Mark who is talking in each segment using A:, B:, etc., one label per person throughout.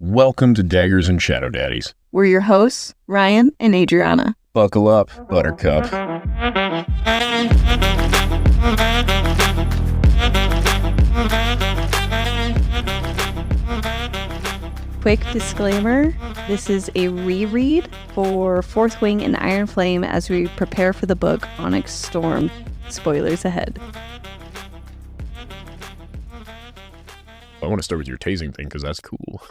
A: Welcome to Daggers and Shadow Daddies.
B: We're your hosts, Ryan and Adriana.
A: Buckle up, Buttercup.
B: Quick disclaimer, this is a reread for Fourth Wing and Iron Flame as we prepare for the book Onyx Storm. Spoilers ahead.
A: I want to start with your tasing thing because that's cool.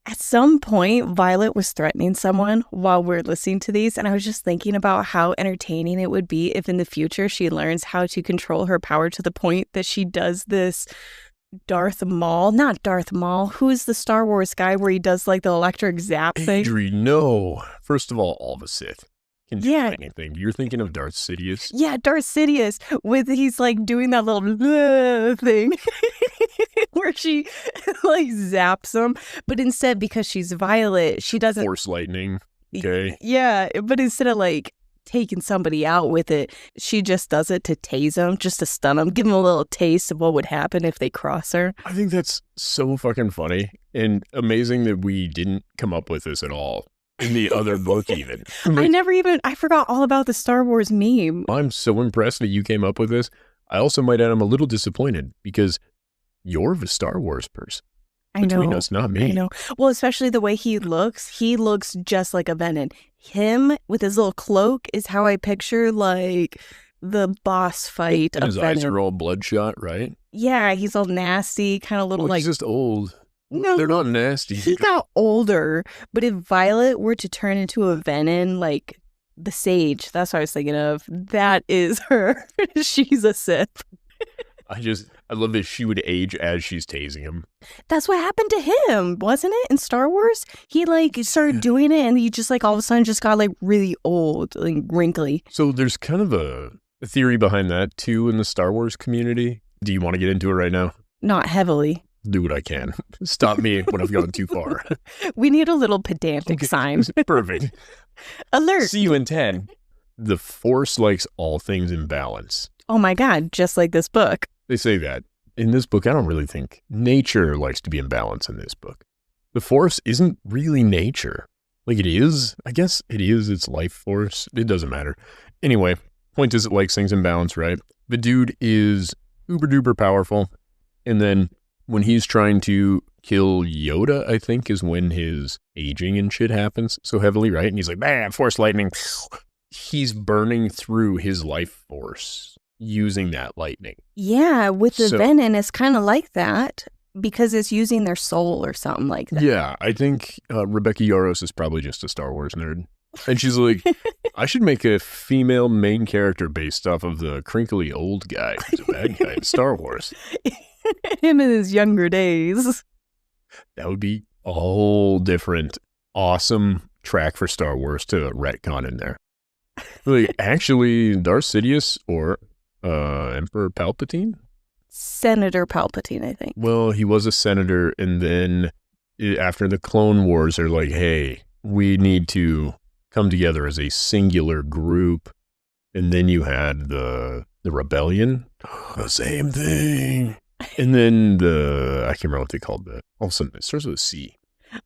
B: At some point, Violet was threatening someone while we're listening to these, and I was just thinking about how entertaining it would be if in the future she learns how to control her power to the point that she does this not Darth Maul, who is the Star Wars guy where he does like the electric zap thing?
A: Adri, no. First of all the Sith can do
B: Yeah.
A: anything. You're thinking of Darth Sidious?
B: Yeah, Darth Sidious, he's like doing that little thing where she like zaps him, but instead because she's Violet, she doesn't
A: Force lightning, okay?
B: Yeah, but instead of like taking somebody out with it, she just does it to tase them, just to stun them, give them a little taste of what would happen if they cross her.
A: I think that's so fucking funny and amazing that we didn't come up with this at all in the other book even.
B: I forgot all about the Star Wars meme.
A: I'm so impressed that you came up with this. I also might add I'm a little disappointed because you're the Star Wars person. Between us, not me.
B: I know. Well, especially the way he looks just like a Venom. Him with his little cloak is how I picture like the boss fight
A: And
B: of
A: his
B: Venom.
A: eyes are all bloodshot, right?
B: Yeah, he's all nasty, kind of little
A: He's just old.
B: No,
A: They're not nasty.
B: he got older. But if Violet were to turn into a Venom, like the Sage, that's what I was thinking of. That is her. She's a Sith.
A: I love that she would age as she's tasing him.
B: That's what happened to him, wasn't it? In Star Wars, he like started doing it, and he just like all of a sudden just got like really old, like wrinkly.
A: So there's kind of a theory behind that too in the Star Wars community. Do you want to get into it right now?
B: Not heavily.
A: Do what I can. Stop me when I've gone too far.
B: We need a little pedantic sign.
A: Perfect.
B: Alert.
A: See you in 10. The Force likes all things in balance.
B: Oh my God, just like this book.
A: They say that. In this book, I don't really think nature likes to be in balance in this book. The Force isn't really nature. Like it is. I guess it is its life force. It doesn't matter. Anyway, point is it likes things in balance, right? The dude is uber duper powerful. And then when he's trying to kill Yoda, I think is when his aging and shit happens so heavily, right? And he's like, bam, force lightning. He's burning through his life force using that lightning.
B: Yeah, with the Venom, it's kind of like that because it's using their soul or something like that.
A: Yeah, I think Rebecca Yarros is probably just a Star Wars nerd. And she's like, I should make a female main character based off of the crinkly old guy who's a bad guy in Star Wars.
B: Him in his younger days.
A: That would be a whole different, awesome track for Star Wars to retcon in there. Like, actually, Darth Sidious or Emperor Palpatine?
B: Senator Palpatine, I think.
A: Well, he was a senator, and then after the Clone Wars, they're like, hey, we need to come together as a singular group. And then you had the rebellion. The same thing. And then I can't remember what they called that. All of a sudden, it starts with a C.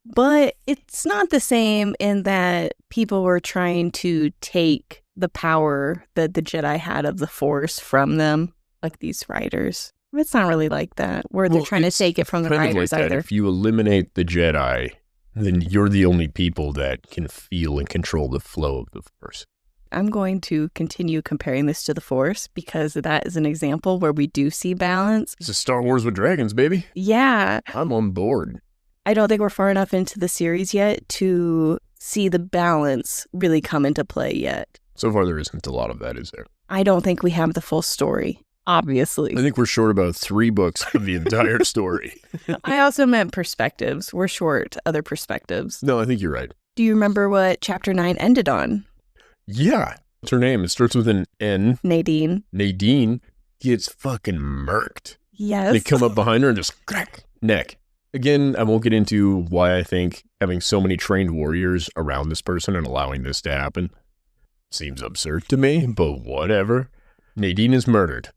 B: But it's not the same in that people were trying to take the power that the Jedi had of the Force from them, like these writers. It's not really like that, where they're trying to take it from the writers
A: like
B: either.
A: If you eliminate the Jedi, then you're the only people that can feel and control the flow of the Force.
B: I'm going to continue comparing this to the Force because that is an example where we do see balance.
A: It's a Star Wars with dragons, baby.
B: Yeah.
A: I'm on board.
B: I don't think we're far enough into the series yet to see the balance really come into play yet.
A: So far, there isn't a lot of that, is there?
B: I don't think we have the full story, obviously.
A: I think we're short about 3 books of the entire story.
B: I also meant perspectives. We're short other perspectives.
A: No, I think you're right.
B: Do you remember what chapter 9 ended on?
A: Yeah. What's her name? It starts with an N.
B: Nadine.
A: Nadine gets fucking murked.
B: Yes.
A: They come up behind her and just crack, neck. Again, I won't get into why I think having so many trained warriors around this person and allowing this to happen seems absurd to me, but whatever. Nadine is murdered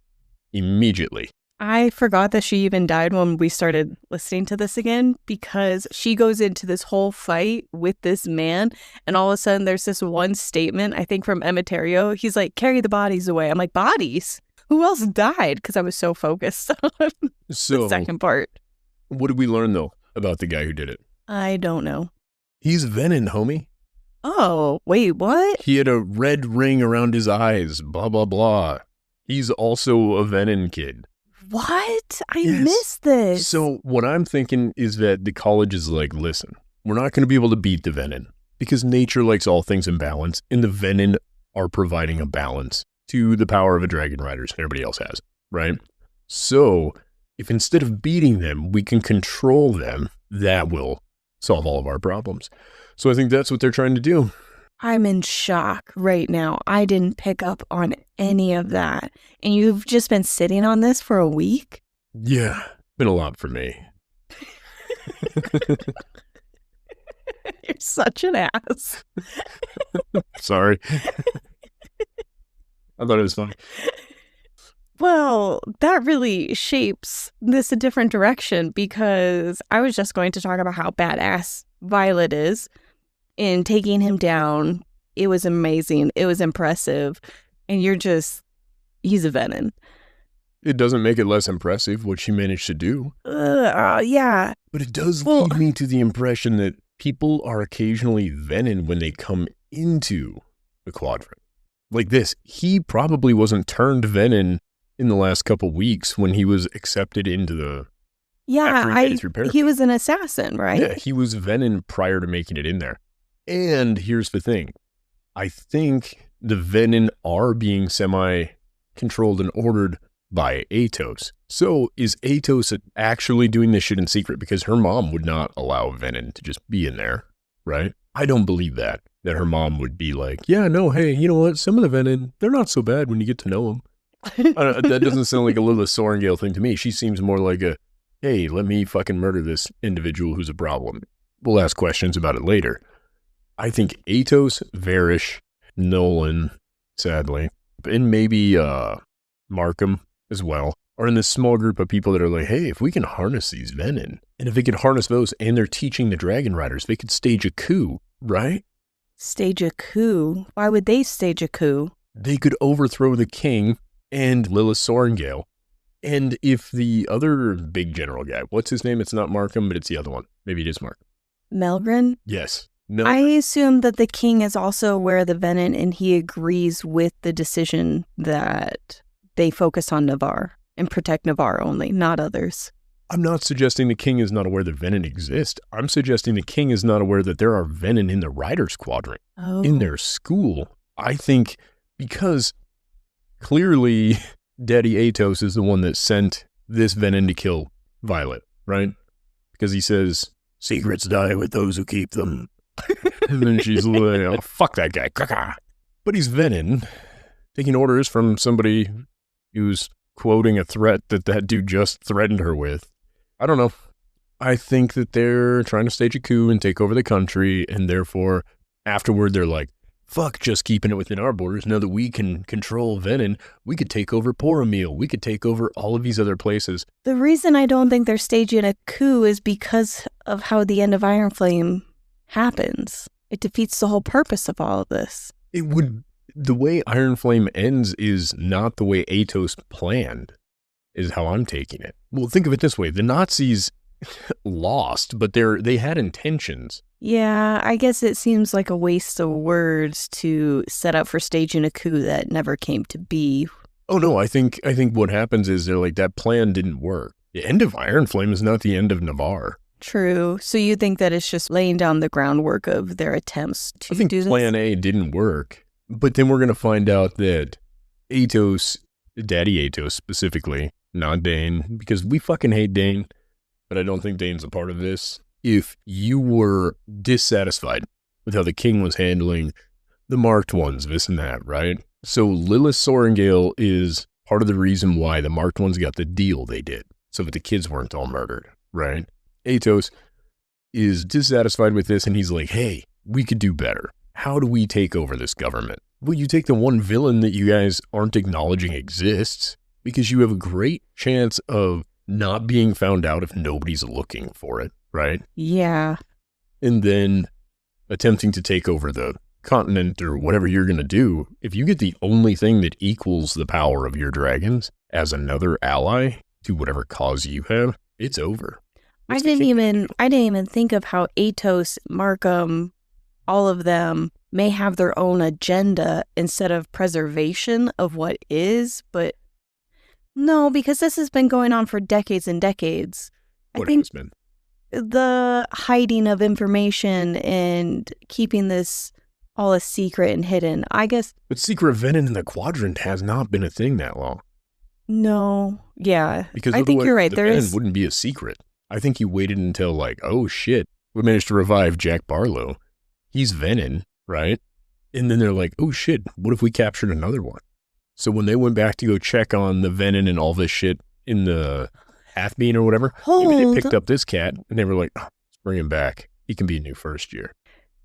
A: immediately.
B: I forgot that she even died when we started listening to this again, because she goes into this whole fight with this man, and all of a sudden there's this one statement, I think from Emeterio. He's like, carry the bodies away. I'm like, bodies? Who else died? Because I was so focused on the second part.
A: What did we learn, though, about the guy who did it?
B: I don't know.
A: He's Venin, homie.
B: Oh, wait, what?
A: He had a red ring around his eyes, blah, blah, blah. He's also a Venin kid.
B: What? I missed this.
A: So what I'm thinking is that the college is like, listen, we're not going to be able to beat the Venin because nature likes all things in balance, and the Venin are providing a balance to the power of a dragon riders and everybody else has, right? So if instead of beating them, we can control them, that will solve all of our problems. So I think that's what they're trying to do.
B: I'm in shock right now. I didn't pick up on any of that. And you've just been sitting on this for a week?
A: Yeah, been a lot for me.
B: You're such an ass.
A: Sorry. I thought it was funny.
B: Well, that really shapes this a different direction, because I was just going to talk about how badass Violet is in taking him down. It was amazing. It was impressive. And he's a Venin.
A: It doesn't make it less impressive what she managed to do.
B: Yeah.
A: But it does lead me to the impression that people are occasionally Venin when they come into the quadrant. Like this, he probably wasn't turned Venin in the last couple weeks when he was accepted into the...
B: he was an assassin, right?
A: Yeah, he was Venin prior to making it in there. And here's the thing. I think the Venin are being semi-controlled and ordered by Atos. So is Atos actually doing this shit in secret? Because her mom would not allow Venin to just be in there, right? I don't believe that her mom would be like, yeah, no, hey, you know what? Some of the Venin, they're not so bad when you get to know them. That doesn't sound like a Lilith Sorrengail thing to me. She seems more like a, hey, let me fucking murder this individual who's a problem. We'll ask questions about it later. I think Atos, Varish, Nolan, sadly, and maybe Markham as well, are in this small group of people that are like, hey, if we can harness these Venin, and if they can harness those and they're teaching the Dragon Riders, they could stage a coup, right?
B: Stage a coup? Why would they stage a coup?
A: They could overthrow the king and Lilith Sorrengail. And if the other big general guy, what's his name? It's not Markham, but it's the other one. Maybe it is Markham.
B: Melgren?
A: Yes.
B: I assume that the king is also aware of the Venin, and he agrees with the decision that they focus on Navarre and protect Navarre only, not others.
A: I'm not suggesting the king is not aware that Venin exist. I'm suggesting the king is not aware that there are Venin in the Riders Quadrant, in their school. I think because clearly Daddy Atos is the one that sent this Venin to kill Violet, right? Because he says, secrets die with those who keep them. And then she's like, oh, fuck that guy. But he's Venin, taking orders from somebody who's quoting a threat that dude just threatened her with. I don't know. I think that they're trying to stage a coup and take over the country, and therefore, afterward, they're like, fuck just keeping it within our borders. Now that we can control Venin, we could take over Poromil. We could take over all of these other places.
B: The reason I don't think they're staging a coup is because of how the end of Iron Flame happens. It defeats the whole purpose of all of this.
A: It would... The way Iron Flame ends is not the way Atos planned, is how I'm taking it. Well, think of it this way. The Nazis lost, but they had intentions.
B: Yeah, I guess it seems like a waste of words to set up for staging a coup that never came to be.
A: Oh, no, I think what happens is they're like, that plan didn't work. The end of Iron Flame is not the end of Navarre.
B: True. So you think that it's just laying down the groundwork of their attempts to do this?
A: Plan A didn't work. But then we're going to find out that Atos, Daddy Atos specifically, not Dain, because we fucking hate Dain, but I don't think Dain's a part of this. If you were dissatisfied with how the king was handling the marked ones, this and that, right? So Lilith Sorrengail is part of the reason why the marked ones got the deal they did, so that the kids weren't all murdered, right? Atos is dissatisfied with this, and he's like, hey, we could do better. How do we take over this government? Well, you take the one villain that you guys aren't acknowledging exists, because you have a great chance of not being found out if nobody's looking for it, right?
B: Yeah.
A: And then attempting to take over the continent or whatever you're going to do, if you get the only thing that equals the power of your dragons as another ally to whatever cause you have, it's over.
B: I didn't even think of how Atos, Markham, all of them may have their own agenda instead of preservation of what is, but no, because this has been going on for decades and decades.
A: What
B: I think
A: has been?
B: the hiding of information and keeping this all a secret and hidden, I guess.
A: But secret venom in the quadrant has not been a thing that long.
B: No, yeah.
A: Because
B: I think you're right.
A: The
B: There
A: venom
B: is.
A: wouldn't be a secret. I think you waited until like, oh shit, we managed to revive Jack Barlow. He's Venom, right? And then they're like, oh shit, what if we captured another one? So when they went back to go check on the Venom and all this shit in the half bean or whatever, they picked up this cat and they were like, oh, let's bring him back. He can be a new first year.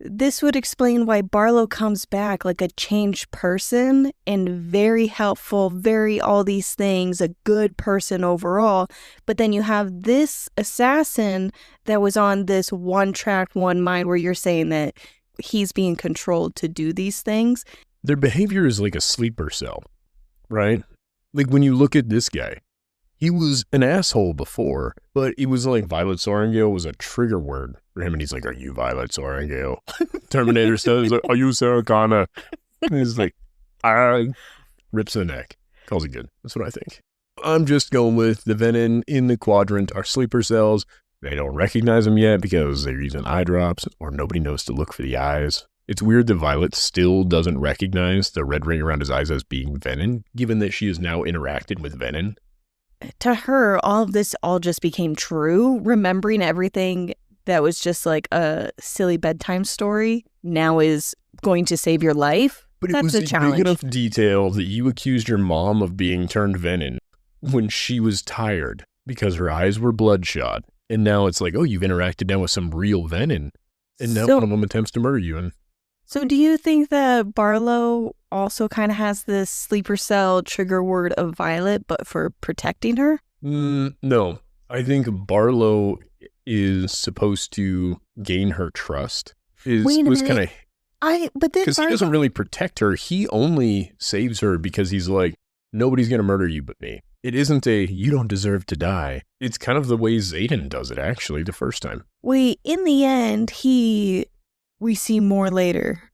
B: This would explain why Barlow comes back like a changed person and very helpful, very all these things, a good person overall. But then you have this assassin that was on this one track, one mind where you're saying that he's being controlled to do these things.
A: Their behavior is like a sleeper cell, right? Like when you look at this guy, he was an asshole before, but it was like Violet Sorrengail was a trigger word for him. And he's like, are you Violet Sorrengail? Terminator stuff. He's like, are you Sarah Connor? And he's like, rips the neck. Calls it good. That's what I think. I'm just going with the venom in the quadrant are sleeper cells. They don't recognize them yet because they're using eye drops or nobody knows to look for the eyes. It's weird that Violet still doesn't recognize the red ring around his eyes as being venom, given that she has now interacted with venom.
B: To her, all of this all just became true. Remembering everything that was just like a silly bedtime story now is going to save your life.
A: But
B: that's
A: it was
B: a challenge.
A: Big enough detail that you accused your mom of being turned venom when she was tired because her eyes were bloodshot. And now it's like, oh, you've interacted now with some real venom. And now one of them attempts to murder you.
B: So do you think that Barlow also kind of has this sleeper cell trigger word of Violet, but for protecting her?
A: No. I think Barlow is supposed to gain her trust.
B: Wait a minute.
A: Because he doesn't really protect her. He only saves her because he's like, nobody's going to murder you but me. It isn't you don't deserve to die. It's kind of the way Xaden does it, actually, the first time.
B: Wait, in the end, we see more later.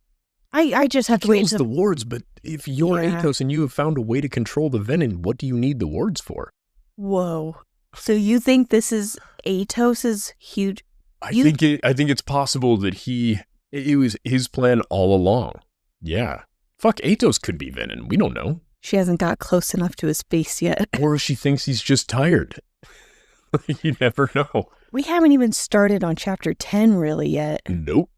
B: I just have to wait until
A: the wards, but if you're Atos and you have found a way to control the venom, what do you need the wards for?
B: Whoa. So you think this is Atos's huge...
A: I think it's possible that it was his plan all along. Yeah. Fuck, Atos could be venom. We don't know.
B: She hasn't got close enough to his face yet.
A: Or she thinks he's just tired. You never know.
B: We haven't even started on chapter 10 really yet.
A: Nope.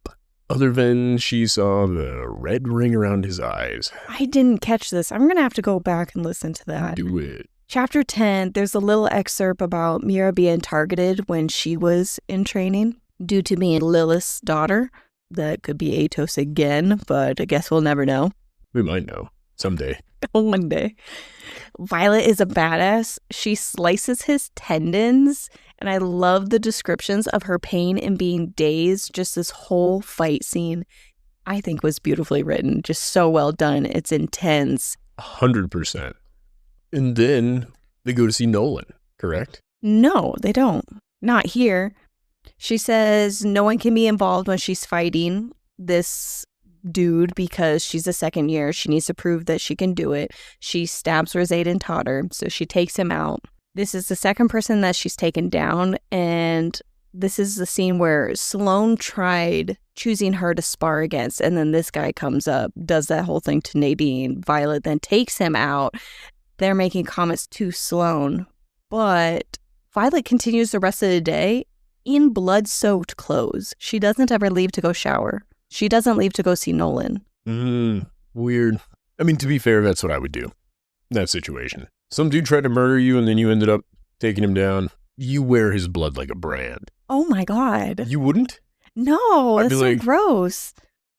A: Other than she saw the red ring around his eyes.
B: I didn't catch this. I'm going to have to go back and listen to that.
A: Do it.
B: Chapter 10, there's a little excerpt about Mira being targeted when she was in training due to being Lilith's daughter. That could be Atos again, but I guess we'll never know.
A: We might know. Someday.
B: One day. Violet is a badass. She slices his tendons, and I love the descriptions of her pain and being dazed. Just this whole fight scene, I think, was beautifully written. Just so well done. It's intense.
A: 100%. And then they go to see Nolan, correct?
B: No, they don't. Not here. She says no one can be involved when she's fighting this dude because she's a second year. She needs to prove that she can do it. She stabs where Xaden taught her, so she takes him out. This is the second person that she's taken down, and this is the scene where Sloane tried choosing her to spar against, and then this guy comes up, does that whole thing to Nadine. Violet then takes him out. They're making comments to Sloane, but Violet continues the rest of the day in blood-soaked clothes. She doesn't ever leave to go shower. She doesn't leave to go see Nolan.
A: Weird. I mean, to be fair, that's what I would do in that situation. Some dude tried to murder you and then you ended up taking him down. You wear his blood like a brand.
B: Oh my God.
A: You wouldn't?
B: No, that's so gross.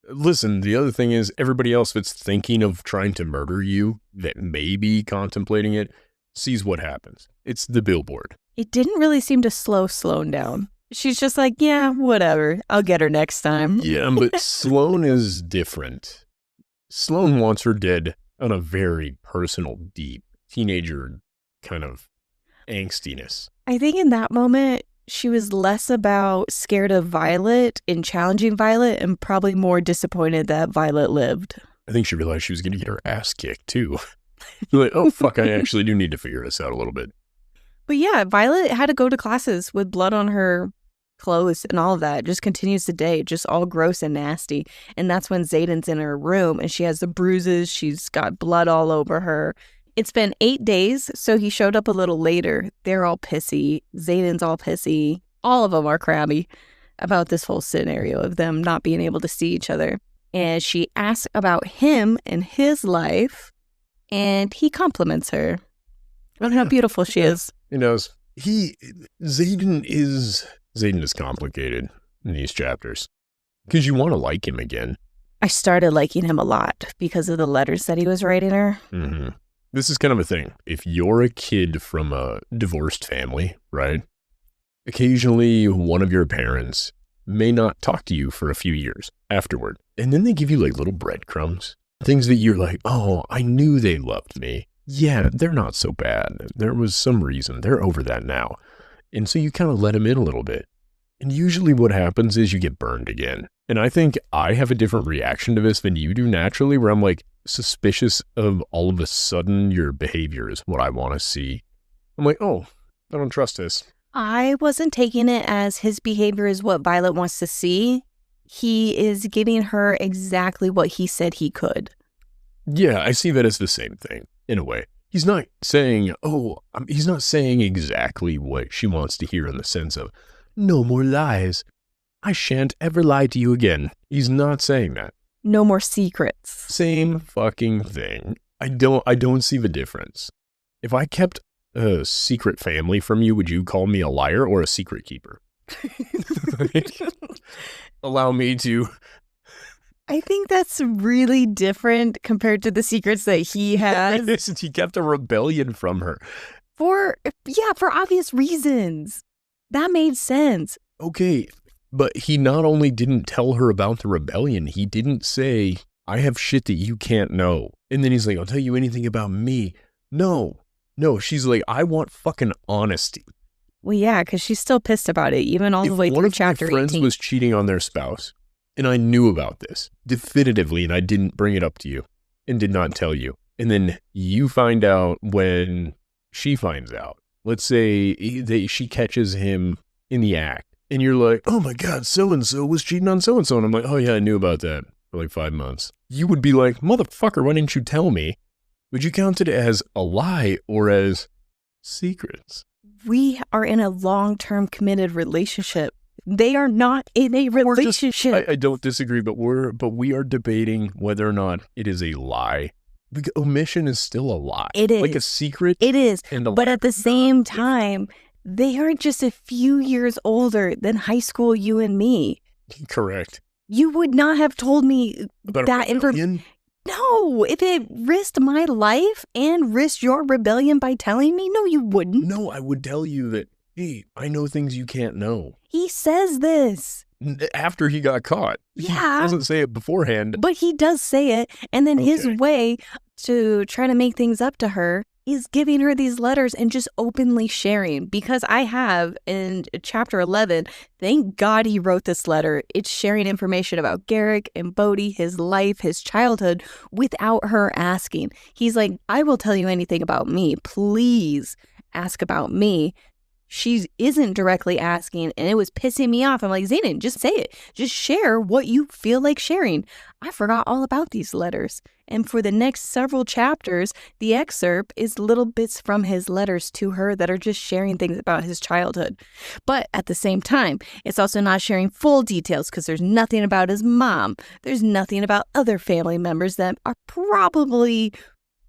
A: Listen, the other thing is everybody else that's thinking of trying to murder you that may be contemplating it, sees what happens. It's the billboard.
B: It didn't really seem to slow Sloane down. She's just like, yeah, whatever. I'll get her next time.
A: Yeah, but Sloane is different. Sloane wants her dead on a very personal, deep, teenager kind of angstiness.
B: I think in that moment, she was less about scared of Violet and challenging Violet and probably more disappointed that Violet lived.
A: I think she realized she was going to get her ass kicked, too. Like, oh, fuck, I actually do need to figure this out a little bit.
B: But yeah, Violet had to go to classes with blood on her clothes and all of that. It just continues today, just all gross and nasty. And that's when Xaden's in her room and she has the bruises. She's got blood all over her. It's been 8 days, so he showed up a little later. They're all pissy. Xaden's all pissy. All of them are crabby about this whole scenario of them not being able to see each other. And she asks about him and his life, and he compliments her on how beautiful she is.
A: He knows. Xaden is complicated in these chapters because you want to like him again.
B: I started liking him a lot because of the letters that he was writing her.
A: Mm-hmm. This is kind of a thing. If you're a kid from a divorced family, right? Occasionally one of your parents may not talk to you for a few years afterward. And then they give you like little breadcrumbs. Things that you're like, oh, I knew they loved me. Yeah, they're not so bad. There was some reason. They're over that now. And so you kind of let them in a little bit. And usually what happens is you get burned again. And I think I have a different reaction to this than you do naturally, where I'm like suspicious of all of a sudden your behavior is what I want to see. I'm like, oh, I don't trust this.
B: I wasn't taking it as his behavior is what Violet wants to see. He is giving her exactly what he said he could.
A: Yeah, I see that as the same thing, in a way. He's not saying, he's not saying exactly what she wants to hear in the sense of, no more lies. I shan't ever lie to you again. He's not saying that.
B: No more secrets.
A: Same fucking thing. I don't see the difference. If I kept a secret family from you, would you call me a liar or a secret keeper? Allow me to...
B: I think that's really different compared to the secrets that he has.
A: He kept a rebellion from her.
B: For obvious reasons. That made sense.
A: Okay, but he not only didn't tell her about the rebellion, he didn't say, I have shit that you can't know. And then he's like, I'll tell you anything about me. No, she's like, I want fucking honesty.
B: Well, yeah, because she's still pissed about it, even all the way through chapter 18.
A: If one of my friends was cheating on their spouse, and I knew about this definitively, and I didn't bring it up to you and did not tell you, and then you find out when she finds out, let's say she catches him in the act, and you're like, oh my God, so-and-so was cheating on so-and-so, and I'm like, oh yeah, I knew about that for like 5 months. You would be like, motherfucker, why didn't you tell me? Would you count it as a lie or as secrets?
B: We are in a long-term committed relationship. They are not in a relationship.
A: I don't disagree, but we are debating whether or not it is a lie. Because omission is still a lie.
B: It is.
A: Like a secret.
B: It is.
A: But
B: at the same time, they are just a few years older than high school you and me.
A: Correct.
B: You would not have told me
A: about
B: that information. No, if it risked my life and risked your rebellion by telling me, no, you wouldn't.
A: No, I would tell you that, hey, I know things you can't know.
B: He says this.
A: After he got caught.
B: Yeah.
A: He doesn't say it beforehand.
B: But he does say it. And then his way to try to make things up to her is giving her these letters and just openly sharing. Because I have in chapter 11, thank God he wrote this letter. It's sharing information about Garrick and Bodhi, his life, his childhood, without her asking. He's like, I will tell you anything about me. Please ask about me. She isn't directly asking, and it was pissing me off. I'm like, Xaden, just say it. Just share what you feel like sharing. I forgot all about these letters. And for the next several chapters, the excerpt is little bits from his letters to her that are just sharing things about his childhood. But at the same time, it's also not sharing full details because there's nothing about his mom. There's nothing about other family members that are probably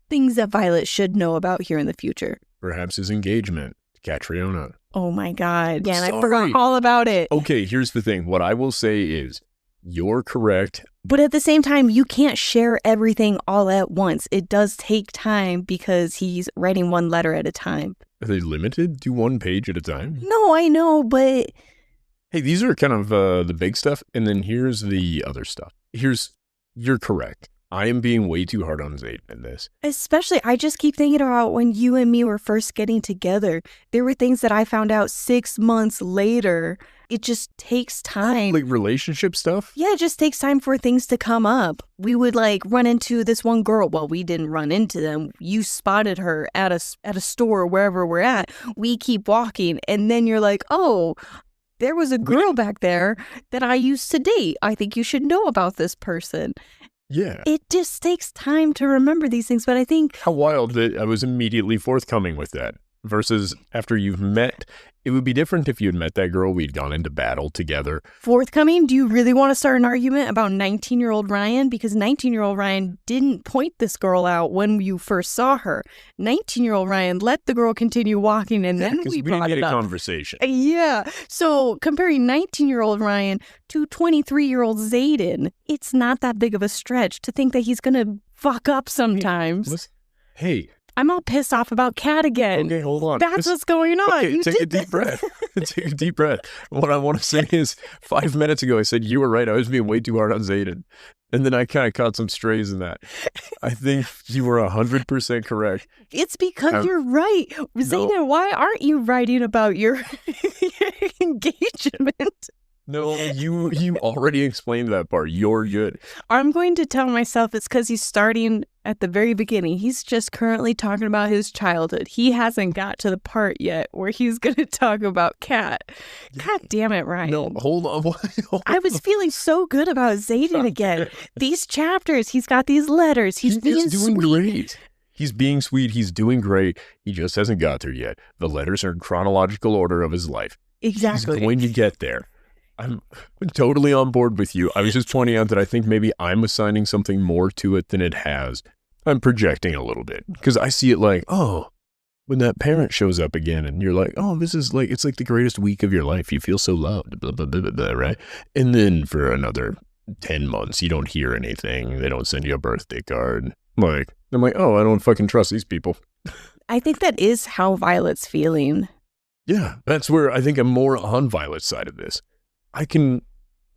B: things that Violet should know about here in the future.
A: Perhaps his engagement. Catriona.
B: Oh my God. Yeah, and I forgot all about it.
A: Okay, here's the thing. What I will say is, you're correct,
B: But at the same time, you can't share everything all at once. It does take time because he's writing one letter at a time.
A: Are they limited to one page at a time?
B: No, I know, but...
A: Hey, these are kind of the big stuff, and then here's the other stuff. You're correct. I am being way too hard on Xaden in this.
B: Especially, I just keep thinking about when you and me were first getting together. There were things that I found out 6 months later. It just takes time.
A: Like relationship stuff?
B: Yeah, it just takes time for things to come up. We would like run into this one girl. Well, we didn't run into them. You spotted her at a store, wherever we're at. We keep walking, and then you're like, oh, there was a girl back there that I used to date. I think you should know about this person.
A: Yeah.
B: It just takes time to remember these things, but I think...
A: How wild that I was immediately forthcoming with that. Versus after you've met, it would be different if you had met that girl, we'd gone into battle together.
B: Forthcoming? Do you really want to start an argument about 19-year-old Ryan? Because 19-year-old Ryan didn't point this girl out when you first saw her. 19-year-old Ryan let the girl continue walking, and then we brought
A: didn't
B: it
A: get
B: up.
A: a conversation.
B: Yeah. So comparing 19-year-old Ryan to 23-year-old Xaden, it's not that big of a stretch to think that he's going to fuck up sometimes.
A: Hey.
B: I'm all pissed off about Cat again.
A: Okay, hold on.
B: That's what's going on.
A: Okay, take a deep breath. Take a deep breath. What I want to say is 5 minutes ago, I said you were right. I was being way too hard on Xaden. And then I kind of caught some strays in that. I think you were 100% correct.
B: It's because you're right. Xaden, why aren't you writing about your engagement?
A: No, you already explained that part. You're good.
B: I'm going to tell myself it's because he's starting at the very beginning. He's just currently talking about his childhood. He hasn't got to the part yet where he's going to talk about Cat. God damn it, Ryan.
A: No, hold on.
B: I was feeling so good about Xaden again. These chapters, he's got these letters. He's being
A: doing
B: sweet.
A: Great. He's being sweet. He's doing great. He just hasn't got there yet. The letters are in chronological order of his life.
B: Exactly.
A: He's going to get there. I'm totally on board with you. I was just pointing out that I think maybe I'm assigning something more to it than it has. I'm projecting a little bit because I see it like, oh, when that parent shows up again and you're like, oh, this is like, it's like the greatest week of your life. You feel so loved, blah, blah, blah, blah, blah, right? And then for another 10 months, you don't hear anything. They don't send you a birthday card. Like, I'm like, oh, I don't fucking trust these people.
B: I think that is how Violet's feeling.
A: Yeah, that's where I think I'm more on Violet's side of this. I can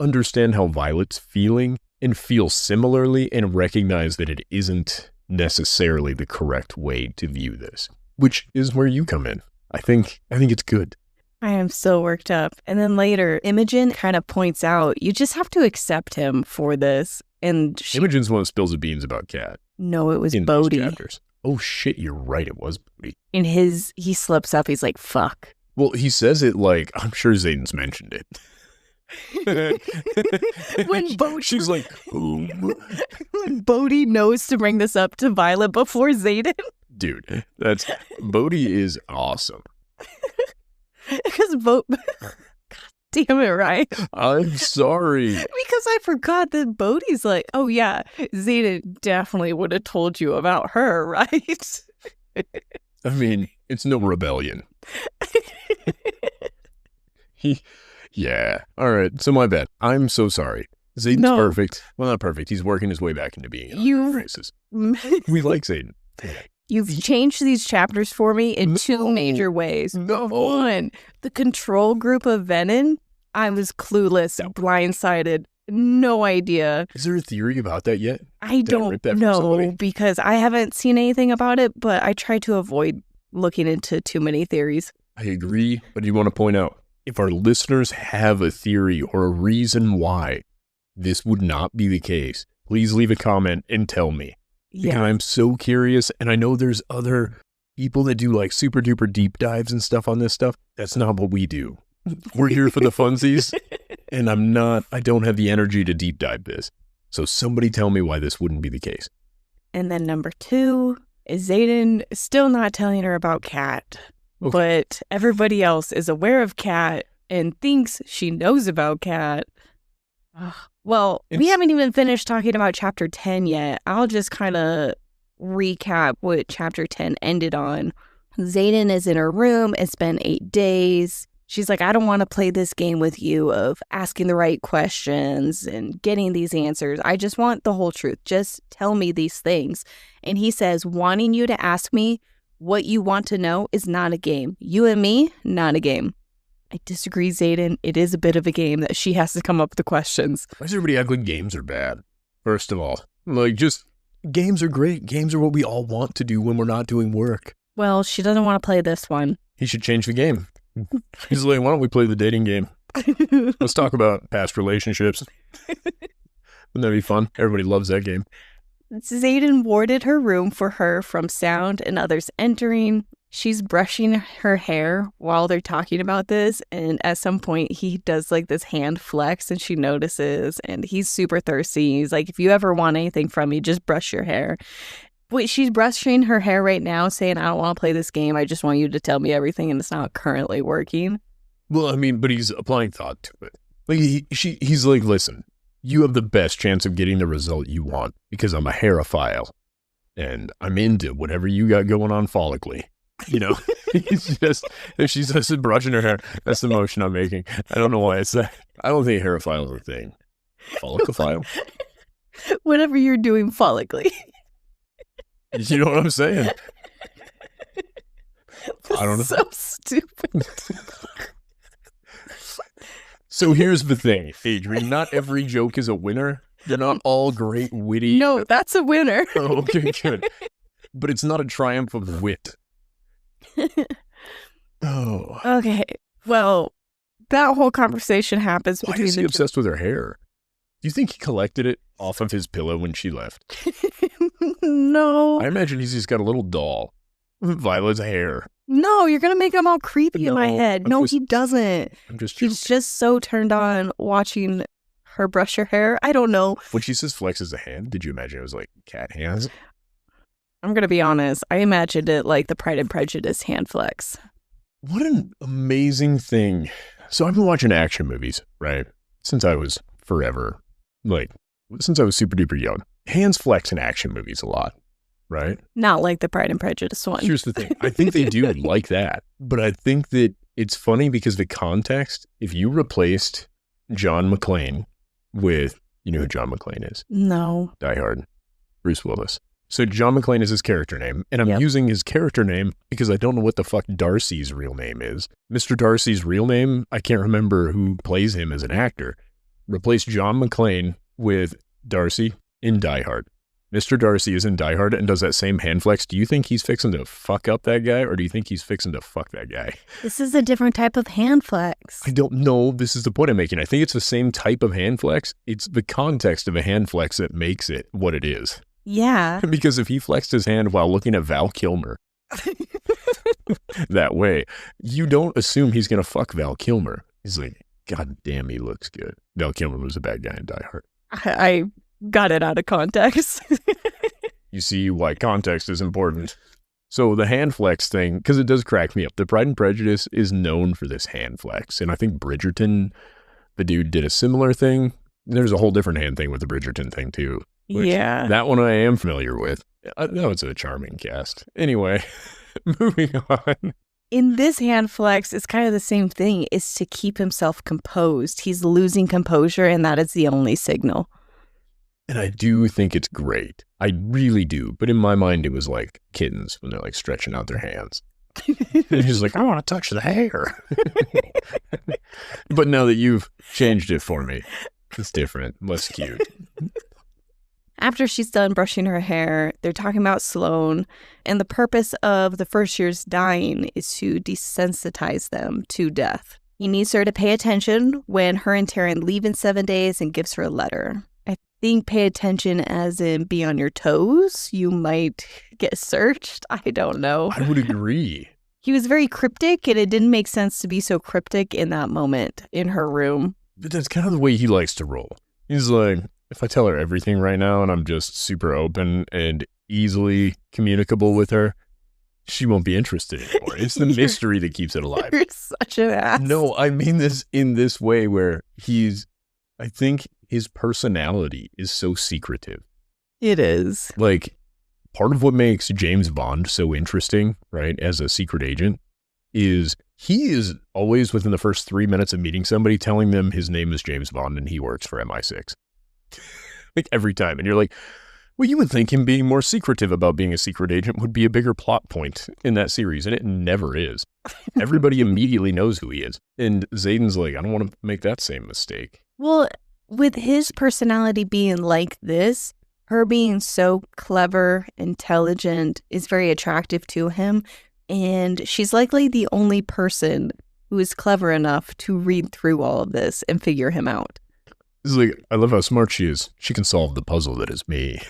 A: understand how Violet's feeling and feel similarly and recognize that it isn't necessarily the correct way to view this, which is where you come in. I think it's good.
B: I am so worked up. And then later, Imogen kind of points out, you just have to accept him for this. And
A: Imogen's one that spills the beans about Cat.
B: No, it was
A: in
B: Bodhi.
A: These chapters. Oh shit, you're right, it was Bodhi.
B: In his, he slips up, he's like, fuck.
A: Well, he says it like, I'm sure Xaden's mentioned it.
B: When Bodhi,
A: she's like, ooh.
B: When Bodhi knows to bring this up to Violet before Xaden.
A: Dude, Bodhi is awesome.
B: Because God damn it, right?
A: I'm sorry.
B: Because I forgot that Bodhi's like, oh yeah, Xaden definitely would have told you about her, right?
A: I mean, it's no rebellion. Yeah. All right. So my bad. I'm so sorry. Xaden's perfect. Well, not perfect. He's working his way back into being racist. We like Xaden.
B: You've changed these chapters for me in two major ways.
A: No.
B: One, the control group of Venom. I was clueless, blindsided, no idea.
A: Is there a theory about that yet?
B: I don't know because I haven't seen anything about it, but I try to avoid looking into too many theories.
A: I agree, but you want to point out, if our listeners have a theory or a reason why this would not be the case, please leave a comment and tell me. Because I'm so curious, and I know there's other people that do like super duper deep dives and stuff on this stuff. That's not what we do. We're here for the funsies, and I don't have the energy to deep dive this. So somebody tell me why this wouldn't be the case.
B: And then number 2 is Xaden still not telling her about Cat. Okay. But everybody else is aware of Cat and thinks she knows about Cat. Well, we haven't even finished talking about chapter 10 yet. I'll just kind of recap what chapter 10 ended on. Xaden is in her room. It's been 8 days. She's like, I don't want to play this game with you of asking the right questions and getting these answers. I just want the whole truth. Just tell me these things. And he says, wanting you to ask me what you want to know is not a game. You and me, not a game. I disagree, Xaden. It is a bit of a game that she has to come up with the questions.
A: Why does everybody act like games are bad? First of all, like, just games are great. Games are what we all want to do when we're not doing work.
B: Well, she doesn't want to play this one.
A: He should change the game. He's like, why don't we play the dating game? Let's talk about past relationships. Wouldn't that be fun? Everybody loves that game.
B: Xaden warded her room for her from sound and others entering. She's brushing her hair while they're talking about this, and at some point he does like this hand flex and she notices, and he's super thirsty. He's like, if you ever want anything from me, just brush your hair. Wait, she's brushing her hair right now, saying, I don't want to play this game. I just want you to tell me everything, and it's not currently working.
A: Well, I mean, but he's applying thought to it. Like, he's like, listen, you have the best chance of getting the result you want because I'm a hairophile, and I'm into whatever you got going on follically. You know, he's just, if she's just brushing her hair, that's the motion I'm making. I don't know why it's that. I don't think hairophile is a thing. Follicophile?
B: Whatever you're doing follically.
A: You know what I'm saying? I don't know.
B: So stupid.
A: So here's the thing, Adrian. Not every joke is a winner. They're not all great, witty.
B: No, that's a winner.
A: Oh, okay, good. But it's not a triumph of wit. Oh.
B: Okay. Well, that whole conversation happens
A: Why
B: between
A: is he obsessed with her hair? Do you think he collected it off of his pillow when she left?
B: No.
A: I imagine he's just got a little doll with Violet's hair.
B: No, you're going to make him all creepy in my head.
A: No,
B: he doesn't.
A: I'm just joking.
B: He's just so turned on watching her brush her hair. I don't know.
A: When she says flexes a hand, did you imagine it was like cat hands?
B: I'm going to be honest. I imagined it like the Pride and Prejudice hand flex.
A: What an amazing thing. So I've been watching action movies, right? Since I was forever. Like, since I was super duper young. Hands flex in action movies a lot, right?
B: Not like the Pride and Prejudice one.
A: Here's the thing. I think they do like that. But I think that it's funny because the context, if you replaced John McClane with, you know who John McClane is?
B: No.
A: Die Hard. Bruce Willis. So John McClane is his character name, and I'm using his character name because I don't know what the fuck Darcy's real name is. Mr. Darcy's real name, I can't remember who plays him as an actor. Replace John McClane with Darcy in Die Hard. Mr. Darcy is in Die Hard and does that same hand flex. Do you think he's fixing to fuck up that guy, or do you think he's fixing to fuck that guy?
B: This is a different type of hand flex.
A: I don't know. This is the point I'm making. I think it's the same type of hand flex. It's the context of a hand flex that makes it what it is.
B: Yeah.
A: Because if he flexed his hand while looking at Val Kilmer that way, you don't assume he's going to fuck Val Kilmer. He's like, God damn, he looks good. Val Kilmer was a bad guy in Die Hard.
B: I got it out of context.
A: You see why context is important. So the hand flex thing, because it does crack me up. The Pride and Prejudice is known for this hand flex. And I think Bridgerton, the dude, did a similar thing. There's a whole different hand thing with the Bridgerton thing, too.
B: Yeah.
A: That one I am familiar with. No, it's a charming cast. Anyway, moving on.
B: In this hand flex, it's kind of the same thing. It's to keep himself composed. He's losing composure, and that is the only signal.
A: And I do think it's great. I really do. But in my mind, it was like kittens when they're like stretching out their hands. And he's like, I want to touch the hair. But now that you've changed it for me, it's different, less cute.
B: After she's done brushing her hair, they're talking about Sloane, and the purpose of the first year's dain is to desensitize them to death. He needs her to pay attention when her and Tarin leave in 7 days and gives her a letter. I think pay attention as in be on your toes. You might get searched. I don't know.
A: I would agree.
B: He was very cryptic, and it didn't make sense to be so cryptic in that moment in her room.
A: But that's kind of the way he likes to roll. He's like, if I tell her everything right now and I'm just super open and easily communicable with her, she won't be interested anymore. It's the mystery that keeps it alive.
B: You're such an ass.
A: No, I mean this in this way where I think his personality is so secretive.
B: It is.
A: Like, part of what makes James Bond so interesting, right, as a secret agent, is He is always within the first 3 minutes of meeting somebody telling them his name is James Bond and he works for MI6. Like every time. And you're like, well, you would think him being more secretive about being a secret agent would be a bigger plot point in that series. And it never is. Everybody immediately knows who he is. And Xaden's like, I don't want to make that same mistake.
B: Well, with his personality being like this, her being so clever, intelligent is very attractive to him. And she's likely the only person who is clever enough to read through all of this and figure him out.
A: It's like, I love how smart she is. She can solve the puzzle that is me.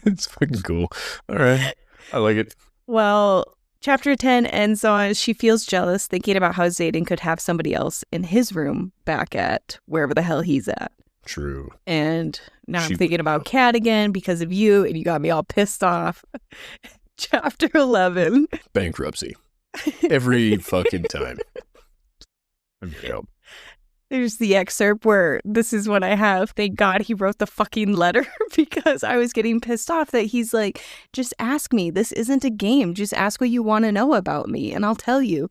A: It's fucking cool. All right. I like it.
B: Well, chapter 10 ends on she feels jealous thinking about how Xaden could have somebody else in his room back at wherever the hell he's at.
A: True.
B: And now I'm thinking about Kat again because of you, and you got me all pissed off. Chapter 11.
A: Bankruptcy. Every fucking time. Yep.
B: There's the excerpt where this is what I have. Thank God he wrote the fucking letter because I was getting pissed off that he's like, just ask me. This isn't a game. Just ask what you want to know about me and I'll tell you.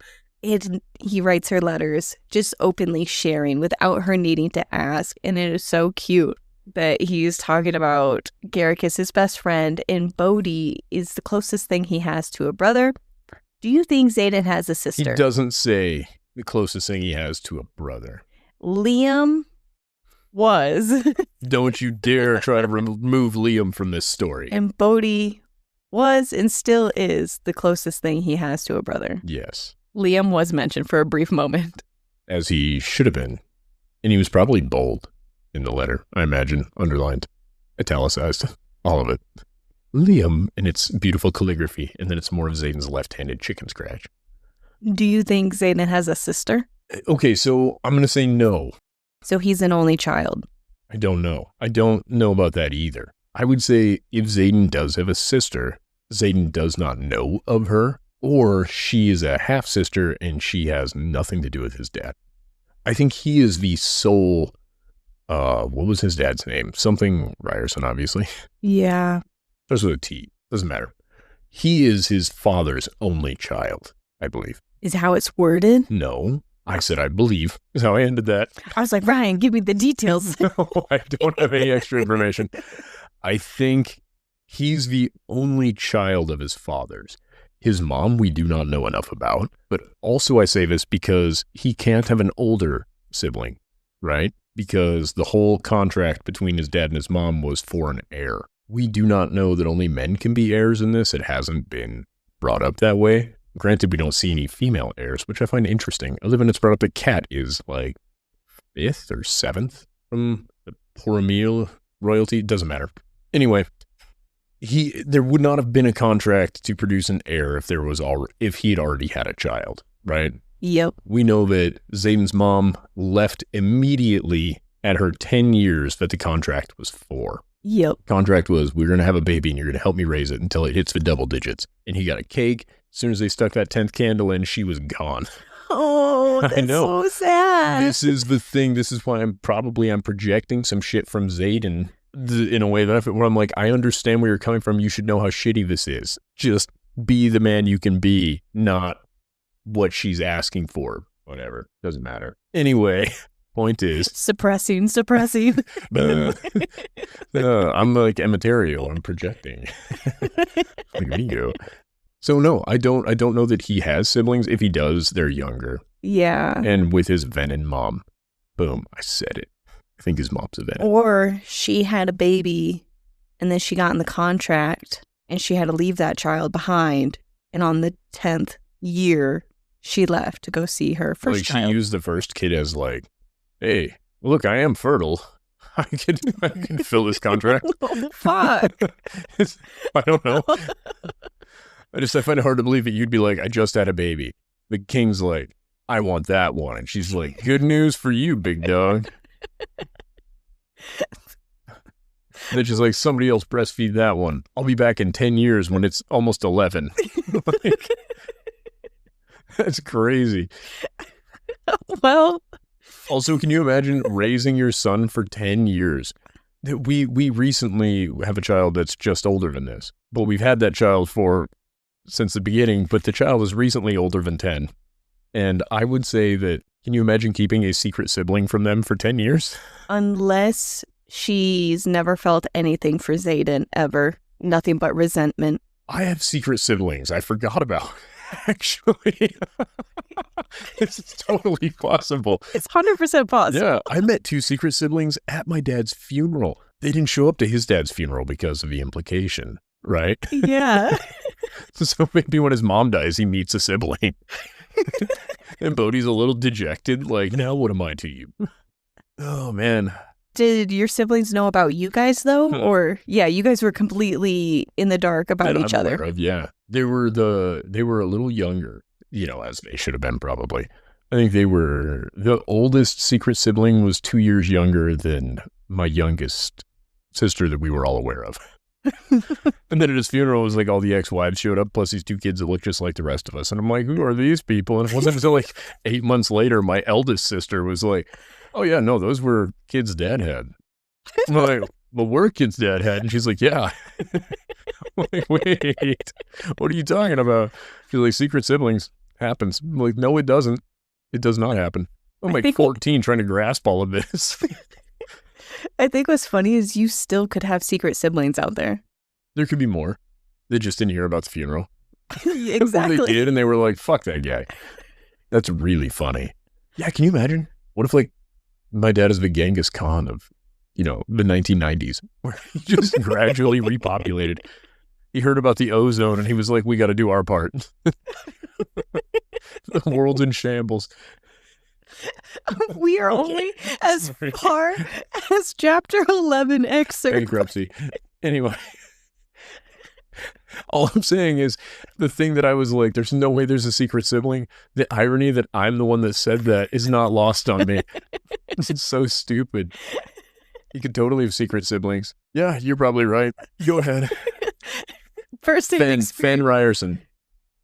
B: He writes her letters just openly sharing without her needing to ask. And it is so cute that he's talking about Garrick is his best friend and Bodhi is the closest thing he has to a brother. Do you think Xaden has a sister?
A: He doesn't say the closest thing he has to a brother.
B: Liam was.
A: Don't you dare try to remove Liam from this story.
B: And Bodhi was and still is the closest thing he has to a brother.
A: Yes.
B: Liam was mentioned for a brief moment.
A: As he should have been. And he was probably bold in the letter, I imagine. Underlined, italicized, all of it. Liam in its beautiful calligraphy, and then it's more of Xaden's left-handed chicken scratch.
B: Do you think Xaden has a sister?
A: Okay, so I'm going to say no.
B: So he's an only child.
A: I don't know. I don't know about that either. I would say if Xaden does have a sister, Xaden does not know of her, or she is a half-sister and she has nothing to do with his dad. I think he is the sole, what was his dad's name? Something Ryerson, obviously.
B: Yeah.
A: Starts with a T. Doesn't matter. He is his father's only child, I believe.
B: Is how it's worded?
A: No. I said I believe is how I ended that.
B: I was like, Ryan, give me the details.
A: No, I don't have any extra information. I think he's the only child of his father's. His mom, we do not know enough about. But also I say this because he can't have an older sibling, right? Because the whole contract between his dad and his mom was for an heir. We do not know that only men can be heirs in this. It hasn't been brought up that way. Granted, we don't see any female heirs, which I find interesting. Other than it's brought up that Kat is like 5th or 7th from the Poromil royalty. Doesn't matter. Anyway, there would not have been a contract to produce an heir if he had already had a child, right?
B: Yep.
A: We know that Xaden's mom left immediately at her 10 years that the contract was for.
B: Yep.
A: Contract was, we're going to have a baby and you're going to help me raise it until it hits the double digits. And he got a cake. As soon as they stuck that 10th candle in, she was gone.
B: Oh, that's
A: I know.
B: so sad.
A: This is the thing. This is why I'm projecting some shit from Xaden in a way that where I'm like, I understand where you're coming from. You should know how shitty this is. Just be the man you can be, not what she's asking for. Whatever. Doesn't matter. Anyway, point is.
B: Suppressing.
A: I'm like immaterial. I'm projecting. Like ego. So no, I don't know that he has siblings. If he does, they're younger.
B: Yeah.
A: And with his Venom mom. Boom, I said it. I think his mom's a Venom.
B: Or she had a baby and then she got in the contract and she had to leave that child behind. And on the 10th year, she left to go see her first child.
A: She used the first kid as like, hey, look, I am fertile. I can fill this contract.
B: Oh, fuck.
A: I don't know. I find it hard to believe that you'd be like, I just had a baby. The king's like, I want that one. And she's like, good news for you, big dog. Then she's like, somebody else breastfeed that one. I'll be back in 10 years when it's almost 11. Like, that's crazy.
B: Well.
A: Also, can you imagine raising your son for 10 years? We recently have a child that's just older than this, but we've had that child for since the beginning, but the child is recently older than 10. And I would say that, can you imagine keeping a secret sibling from them for 10 years?
B: Unless she's never felt anything for Xaden ever. Nothing but resentment.
A: I have secret siblings I forgot about, actually. It's totally possible.
B: It's 100% possible.
A: Yeah, I met 2 secret siblings at my dad's funeral. They didn't show up to his dad's funeral because of the implication, right?
B: Yeah.
A: So maybe when his mom dies, he meets a sibling. And Bodhi's a little dejected, like, now what am I to you? Oh, man.
B: Did your siblings know about you guys, though? Or, yeah, you guys were completely in the dark about each other.
A: Yeah. They were a little younger, as they should have been probably. I think the oldest secret sibling was 2 years younger than my youngest sister that we were all aware of. And then at his funeral, it was like all the ex-wives showed up, plus these 2 kids that looked just like the rest of us. And I'm like, who are these people? And it wasn't until like 8 months later, my eldest sister was like, oh yeah, no, those were kids dad had. I'm like, well, we're kids dad had. And she's like, yeah. I'm like, wait, what are you talking about? She's like, secret siblings happens. I'm like, no, it doesn't. It does not happen. I'm like 14 trying to grasp all of this.
B: I think what's funny is you still could have secret siblings out there.
A: There could be more. They just didn't hear about the funeral.
B: Exactly.
A: They did, and they were like, fuck that guy. That's really funny. Yeah, can you imagine? What if, like, my dad is the Genghis Khan of, the 1990s, where he just gradually repopulated. He heard about the ozone, and he was like, we got to do our part. The world's in shambles.
B: We are only as far as chapter 11 excerpt.
A: Bankruptcy. Anyway. All I'm saying is the thing that I was like, there's no way there's a secret sibling. The irony that I'm the one that said that is not lost on me. It's so stupid. You could totally have secret siblings. Yeah, you're probably right. Go ahead.
B: First thing.
A: Fen Ryerson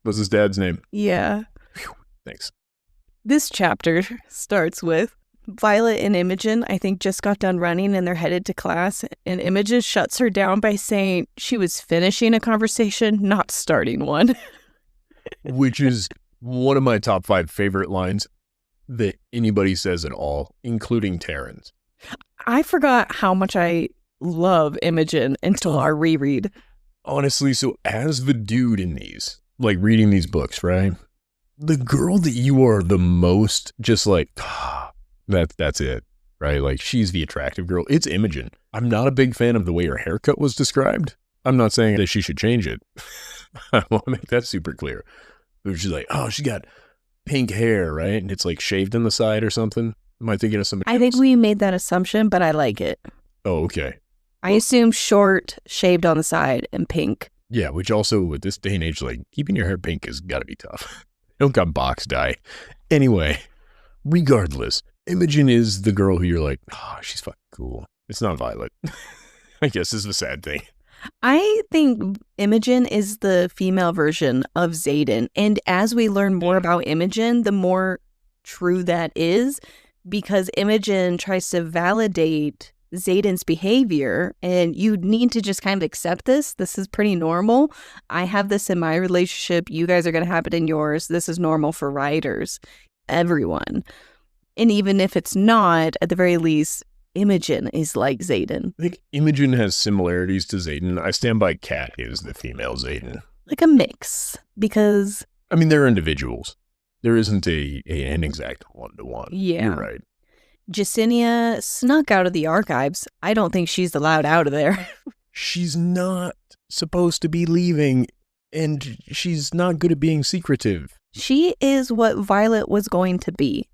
A: was his dad's name.
B: Yeah.
A: Whew, thanks.
B: This chapter starts with Violet and Imogen, I think, just got done running and they're headed to class. And Imogen shuts her down by saying she was finishing a conversation, not starting one.
A: Which is one of my top 5 favorite lines that anybody says at all, including Tarin's.
B: I forgot how much I love Imogen until our reread.
A: Honestly, so as the dude in these, like reading these books, right? The girl that you are the most just like, that's it, right? Like, she's the attractive girl. It's Imogen. I'm not a big fan of the way her haircut was described. I'm not saying that she should change it. I want to make that super clear. But she's like, oh, she got pink hair, right? And it's like shaved on the side or something. Am I thinking of somebody
B: I think we made that assumption, but I like it.
A: Oh, okay.
B: I assume short, shaved on the side, and pink.
A: Yeah, which also, with this day and age, like, keeping your hair pink has got to be tough. Don't got box dye. Anyway, regardless, Imogen is the girl who you're like, oh, she's fucking cool. It's not Violet. I guess is the sad thing.
B: I think Imogen is the female version of Xaden. And as we learn more about Imogen, the more true that is, because Imogen tries to validate Xaden's behavior, and you need to just kind of accept this. This is pretty normal. I have this in my relationship. You guys are going to have it in yours. This is normal for writers, everyone. And even if it's not, at the very least, Imogen is like Xaden.
A: I think Imogen has similarities to Xaden. I stand by Kat is the female Xaden.
B: Like a mix, because...
A: I mean, they're individuals. There isn't an exact one-to-one.
B: Yeah.
A: You're right.
B: Jacinia snuck out of the archives. I don't think she's allowed out of there.
A: She's not supposed to be leaving, and she's not good at being secretive.
B: She is what Violet was going to be.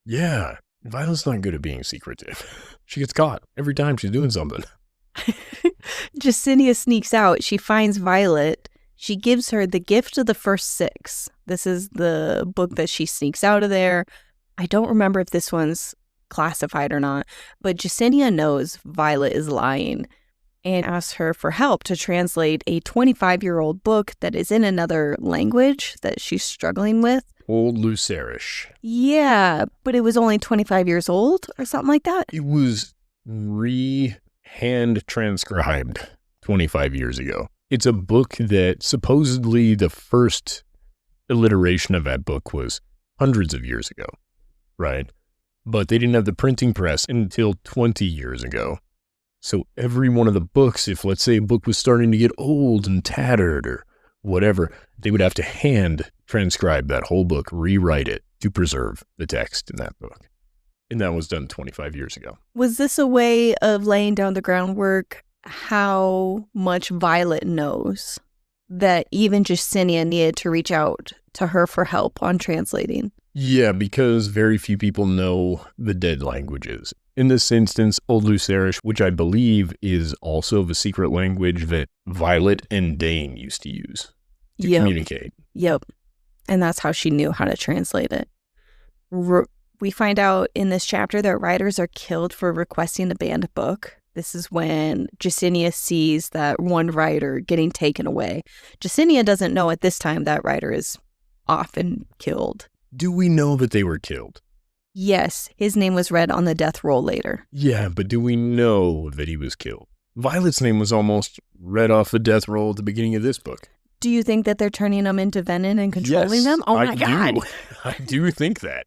A: Yeah, Violet's not good at being secretive. She gets caught every time she's doing something.
B: Jacinia sneaks out. She finds Violet. She gives her the gift of the first 6. This is the book that she sneaks out of there. I don't remember if this one's classified or not, but Jacinia knows Violet is lying and asks her for help to translate a 25-year-old book that is in another language that she's struggling with.
A: Old Lucerish.
B: Yeah, but it was only 25 years old or something like that.
A: It was hand transcribed 25 years ago. It's a book that supposedly the first alliteration of that book was hundreds of years ago, right? But they didn't have the printing press until 20 years ago. So every one of the books, if let's say a book was starting to get old and tattered or whatever, they would have to hand transcribe that whole book, rewrite it to preserve the text in that book. And that was done 25 years ago.
B: Was this a way of laying down the groundwork how much Violet knows that even Justinia needed to reach out to her for help on translating?
A: Yeah, because very few people know the dead languages. In this instance, Old Lucerish, which I believe is also the secret language that Violet and Dain used to use to communicate.
B: Yep. And that's how she knew how to translate it. We find out in this chapter that writers are killed for requesting a banned book. This is when Justinia sees that one writer getting taken away. Justinia doesn't know at this time that writer is often killed.
A: Do we know that they were killed?
B: Yes, his name was read on the death roll later.
A: Yeah, but do we know that he was killed? Violet's name was almost read off the death roll at the beginning of this book.
B: Do you think that they're turning them into venom and controlling them? Oh my God.
A: I do think that.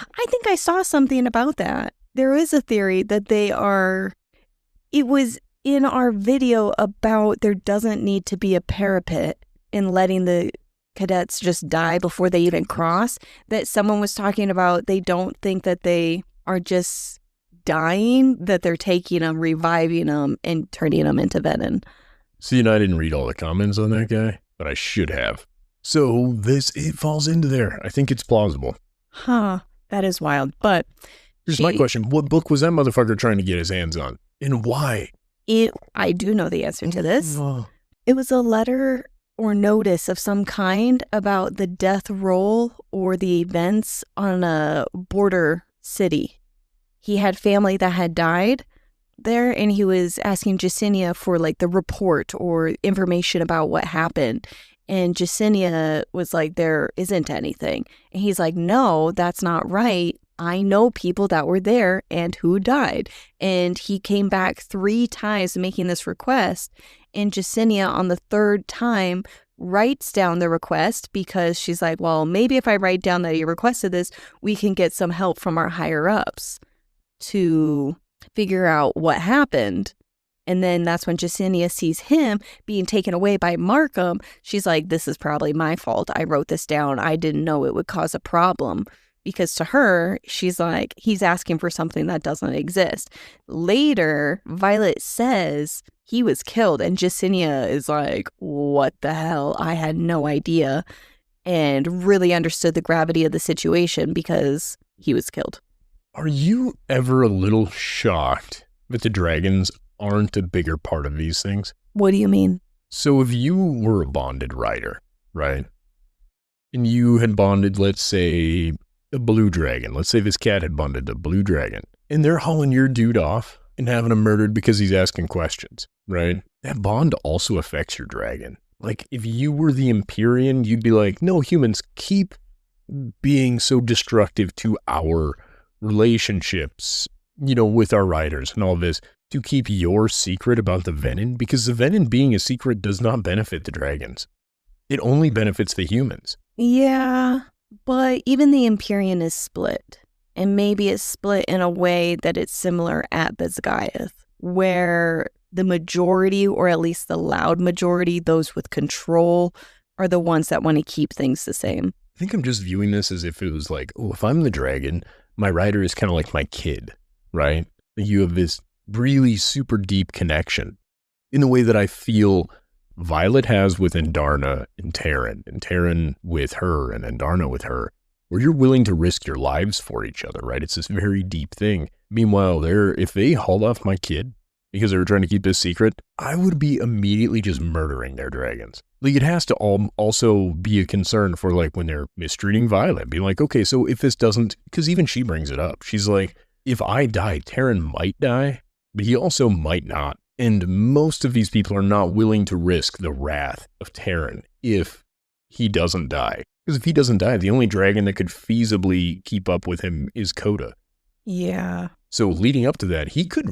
B: I think I saw something about that. There is a theory that they are... It was in our video about there doesn't need to be a parapet in letting the cadets just die before they even cross, that someone was talking about they don't think that they are just dying, that they're taking them, reviving them, and turning them into venom.
A: See, and I didn't read all the comments on that guy, but I should have. So it falls into there. I think it's plausible.
B: Huh, that is wild. But
A: here's my question. What book was that motherfucker trying to get his hands on? And why?
B: I do know the answer to this. It was a letter or notice of some kind about the death roll or the events on a border city. He had family that had died there, and he was asking Justinia for like the report or information about what happened. And Justinia was like, there isn't anything. And he's like, no, that's not right. I know people that were there and who died. And he came back 3 times making this request. And Justinia on the 3rd time writes down the request because she's like, well, maybe if I write down that you requested this, we can get some help from our higher ups to figure out what happened. And then that's when Justinia sees him being taken away by Markham. She's like, this is probably my fault. I wrote this down. I didn't know it would cause a problem. Because to her, she's like, he's asking for something that doesn't exist. Later, Violet says he was killed. And Justinia is like, what the hell? I had no idea. And really understood the gravity of the situation because he was killed.
A: Are you ever a little shocked that the dragons aren't a bigger part of these things?
B: What do you mean?
A: So if you were a bonded rider, right? And you had bonded, let's say, a blue dragon. Let's say this cat had bonded a blue dragon. And they're hauling your dude off and having him murdered because he's asking questions, right? That bond also affects your dragon. Like, if you were the Empyrean, you'd be like, no, humans, keep being so destructive to our relationships, with our riders and all this, to keep your secret about the venom, because the venom being a secret does not benefit the dragons. It only benefits the humans.
B: Yeah, but even the Empyrean is split. And maybe it's split in a way that it's similar at Basgiath, where the majority, or at least the loud majority, those with control, are the ones that want to keep things the same.
A: I think I'm just viewing this as if it was like, oh, if I'm the dragon, my rider is kind of like my kid, right? You have this really super deep connection in the way that I feel Violet has with Andarna and Tarin with her, and Andarna with her, where you're willing to risk your lives for each other, right? It's this very deep thing. Meanwhile, if they hauled off my kid because they were trying to keep this secret, I would be immediately just murdering their dragons. Like, it has to also be a concern for, like, when they're mistreating Violet, being like, okay, so if this doesn't, because even she brings it up. She's like, if I die, Tarin might die, but he also might not. And most of these people are not willing to risk the wrath of Tarin if he doesn't die. Because if he doesn't die, the only dragon that could feasibly keep up with him is Coda.
B: Yeah.
A: So leading up to that, he could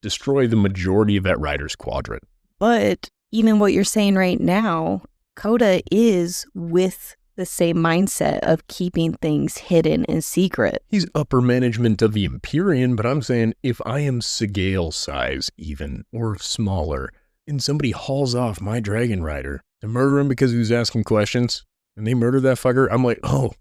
A: destroy the majority of that rider's quadrant.
B: But even what you're saying right now, Coda is with the same mindset of keeping things hidden and secret.
A: He's upper management of the Empyrean, but I'm saying if I am Sigale size even, or smaller, and somebody hauls off my dragon rider to murder him because he was asking questions, and they murder that fucker, I'm like, oh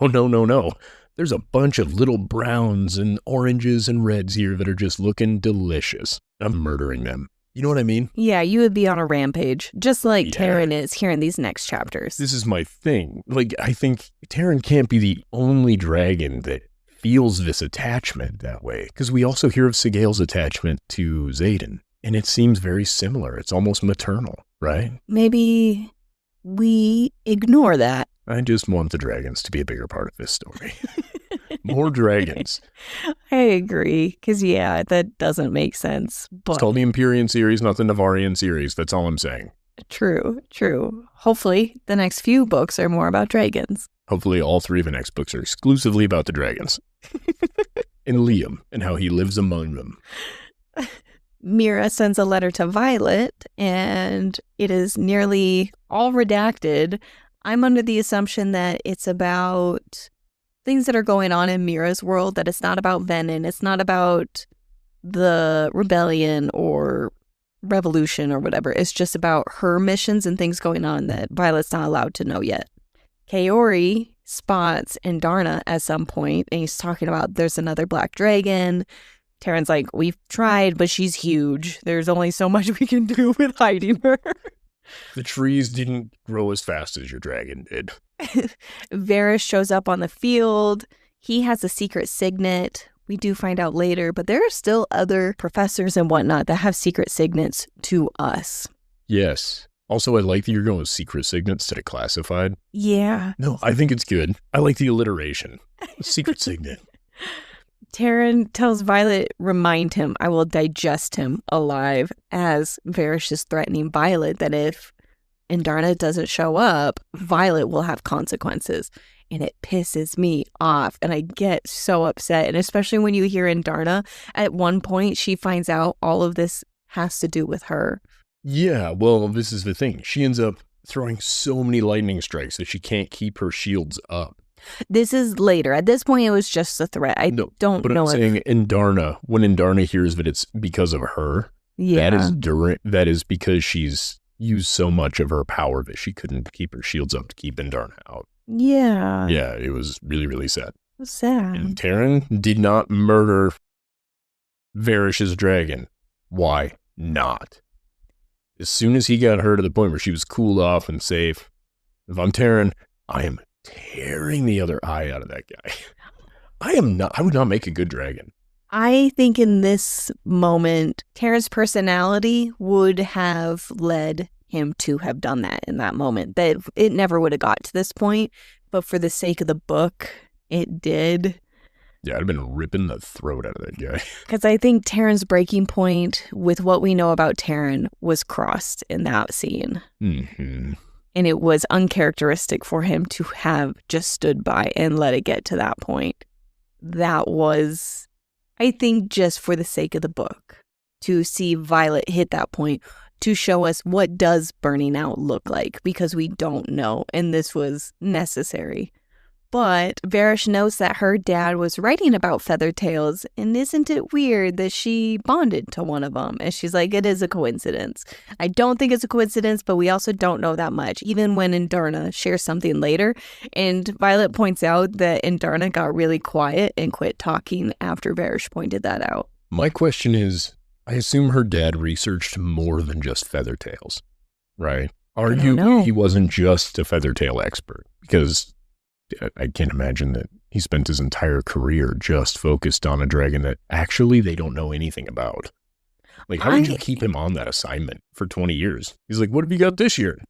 A: no. There's a bunch of little browns and oranges and reds here that are just looking delicious. I'm murdering them. You know what I mean?
B: Yeah, you would be on a rampage, just like Tarin is here in these next chapters.
A: This is my thing. Like, I think Tarin can't be the only dragon that feels this attachment that way, because we also hear of Sigale's attachment to Xaden, and it seems very similar. It's almost maternal, right?
B: Maybe we ignore that.
A: I just want the dragons to be a bigger part of this story. More dragons.
B: I agree, because that doesn't make sense. But
A: it's called the Empyrean series, not the Navarian series. That's all I'm saying.
B: True. Hopefully, the next few books are more about dragons.
A: Hopefully, all 3 of the next books are exclusively about the dragons. And Liam, and how he lives among them.
B: Mira sends a letter to Violet, and it is nearly all redacted. I'm under the assumption that it's about things that are going on in Mira's world, that it's not about Venin, it's not about the rebellion or revolution or whatever. It's just about her missions and things going on that Violet's not allowed to know yet. Kaori spots Indarna at some point, and he's talking about there's another black dragon. Tarin's like, we've tried, but she's huge. There's only so much we can do with hiding her.
A: The trees didn't grow as fast as your dragon did.
B: Varys shows up on the field. He has a secret signet. We do find out later, but there are still other professors and whatnot that have secret signets to us.
A: Yes. Also, I like that you're going with secret signets instead of classified.
B: Yeah.
A: No, I think it's good. I like the alliteration. Secret signet.
B: Tarin tells Violet, remind him, I will digest him alive, as Varys is threatening Violet that if Indarna doesn't show up, Violet will have consequences. And it pisses me off, and I get so upset. And especially when you hear Indarna, at one point she finds out all of this has to do with her.
A: Yeah, well, this is the thing. She ends up throwing so many lightning strikes that she can't keep her shields up.
B: This is later. At this point, it was just a threat. I don't know.
A: But I'm saying Indarna, when Indarna hears that it's because of her, that is because she's used so much of her power that she couldn't keep her shields up to keep Indarna out.
B: Yeah.
A: Yeah, it was really, really sad.
B: It was sad.
A: And Tarin did not murder Varys' dragon. Why not? As soon as he got her to the point where she was cooled off and safe, if I'm Tarin, I am tearing the other eye out of that guy. I would not make a good dragon.
B: I think in this moment, Tarin's personality would have led him to have done that in that moment. That it never would have got to this point, but for the sake of the book, it did.
A: Yeah, I'd have been ripping the throat out of that guy.
B: Because I think Tarin's breaking point with what we know about Tarin was crossed in that scene.
A: Mm-hmm.
B: And it was uncharacteristic for him to have just stood by and let it get to that point. That was, I think, just for the sake of the book, to see Violet hit that point, to show us what does burning out look like, because we don't know, and this was necessary. But Varys knows that her dad was writing about feather tails, and isn't it weird that she bonded to one of them? And she's like, it is a coincidence. I don't think it's a coincidence, but we also don't know that much, even when Indarna shares something later. And Violet points out that Indarna got really quiet and quit talking after Varys pointed that out.
A: My question is, I assume her dad researched more than just feather tails, right? He wasn't just a feather tail expert, because I can't imagine that he spent his entire career just focused on a dragon that actually they don't know anything about. Like, how did you keep him on that assignment for 20 years? He's like, what have you got this year?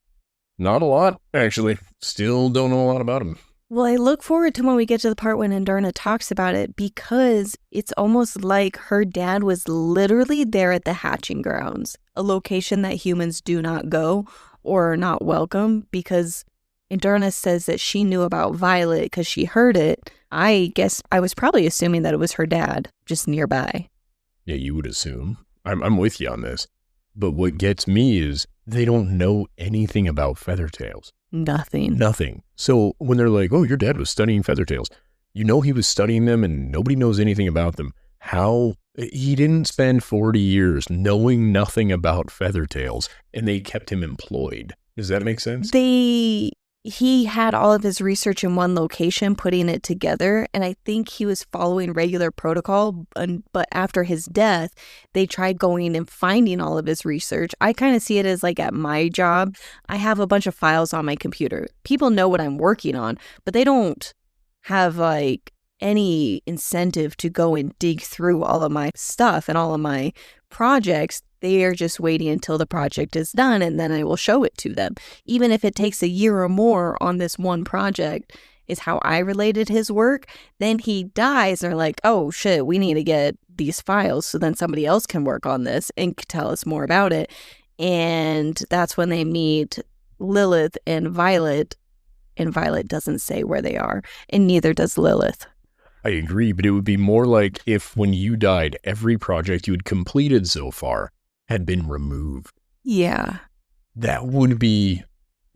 A: Not a lot, actually. Still don't know a lot about him.
B: Well, I look forward to when we get to the part when Indarna talks about it, because it's almost like her dad was literally there at the hatching grounds, a location that humans do not go or are not welcome, because Indarna says that she knew about Violet because she heard it. I guess I was probably assuming that it was her dad just nearby.
A: Yeah, you would assume. I'm with you on this. But what gets me is they don't know anything about feathertails. Nothing. So when they're like, oh, your dad was studying feathertails, you know he was studying them and nobody knows anything about them. How? He didn't spend 40 years knowing nothing about feathertails, and they kept him employed. Does that make sense?
B: He had all of his research in one location, putting it together, and I think he was following regular protocol, but after his death, they tried going and finding all of his research. I kind of see it as like at my job, I have a bunch of files on my computer. People know what I'm working on, but they don't have like any incentive to go and dig through all of my stuff and all of my projects. They are just waiting until the project is done, and then I will show it to them. Even if it takes a year or more on this one project, is how I related his work. Then he dies, and they're like, oh shit, we need to get these files so then somebody else can work on this and tell us more about it. And that's when they meet Lilith and Violet doesn't say where they are, and neither does Lilith.
A: I agree, but it would be more like if when you died, every project you had completed so far had been removed.
B: Yeah.
A: That would be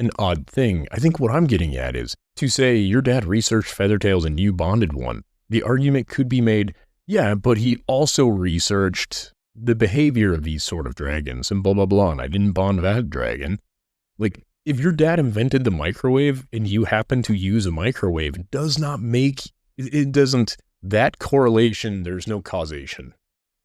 A: an odd thing. I think what I'm getting at is to say your dad researched feathertails and you bonded one. The argument could be made, yeah, but he also researched the behavior of these sort of dragons and blah, blah, blah, and I didn't bond that dragon. Like, if your dad invented the microwave and you happen to use a microwave, it does not make, it doesn't, that correlation, there's no causation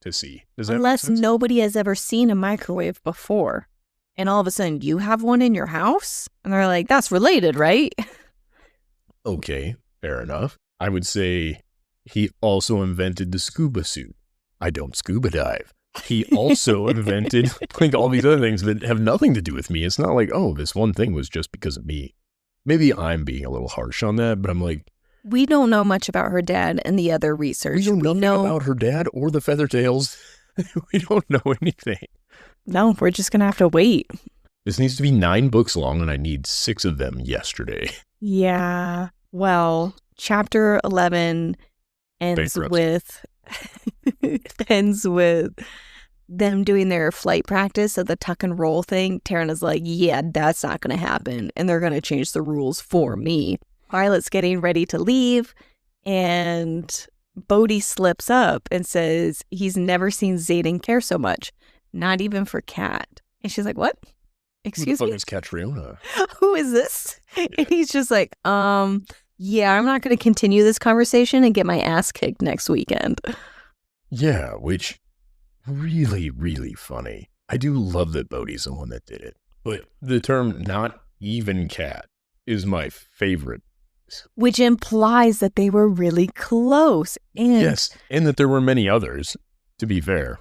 A: to see. Does that
B: Unless
A: make sense?
B: nobody has ever seen a microwave before, and all of a sudden you have one in your house, and they're like, that's related, right?
A: Okay, fair enough. I would say he also invented the scuba suit. I don't scuba dive. He also invented like all these other things that have nothing to do with me. It's not like, oh, this one thing was just because of me. Maybe I'm being a little harsh on that, but I'm like,
B: we don't know much about her dad and the other research.
A: We don't know about her dad or the feathertails. We don't know anything.
B: No, we're just going to have to wait.
A: This needs to be 9 books long, and I need 6 of them yesterday.
B: Yeah. Well, chapter 11 ends with them doing their flight practice of the tuck and roll thing. Tarin is like, yeah, that's not going to happen, and they're going to change the rules for me. Violet's getting ready to leave, and Bodhi slips up and says he's never seen Xaden care so much, not even for Cat. And she's like, what? Excuse me?
A: Who the fuck is Catriona?
B: Who is this? Yeah. And he's just like, yeah, I'm not going to continue this conversation and get my ass kicked next weekend.
A: Yeah, which really, really funny. I do love that Bodhi's the one that did it. But the term not even Cat is my favorite.
B: Which implies that they were really close. And
A: yes, and that there were many others, to be fair.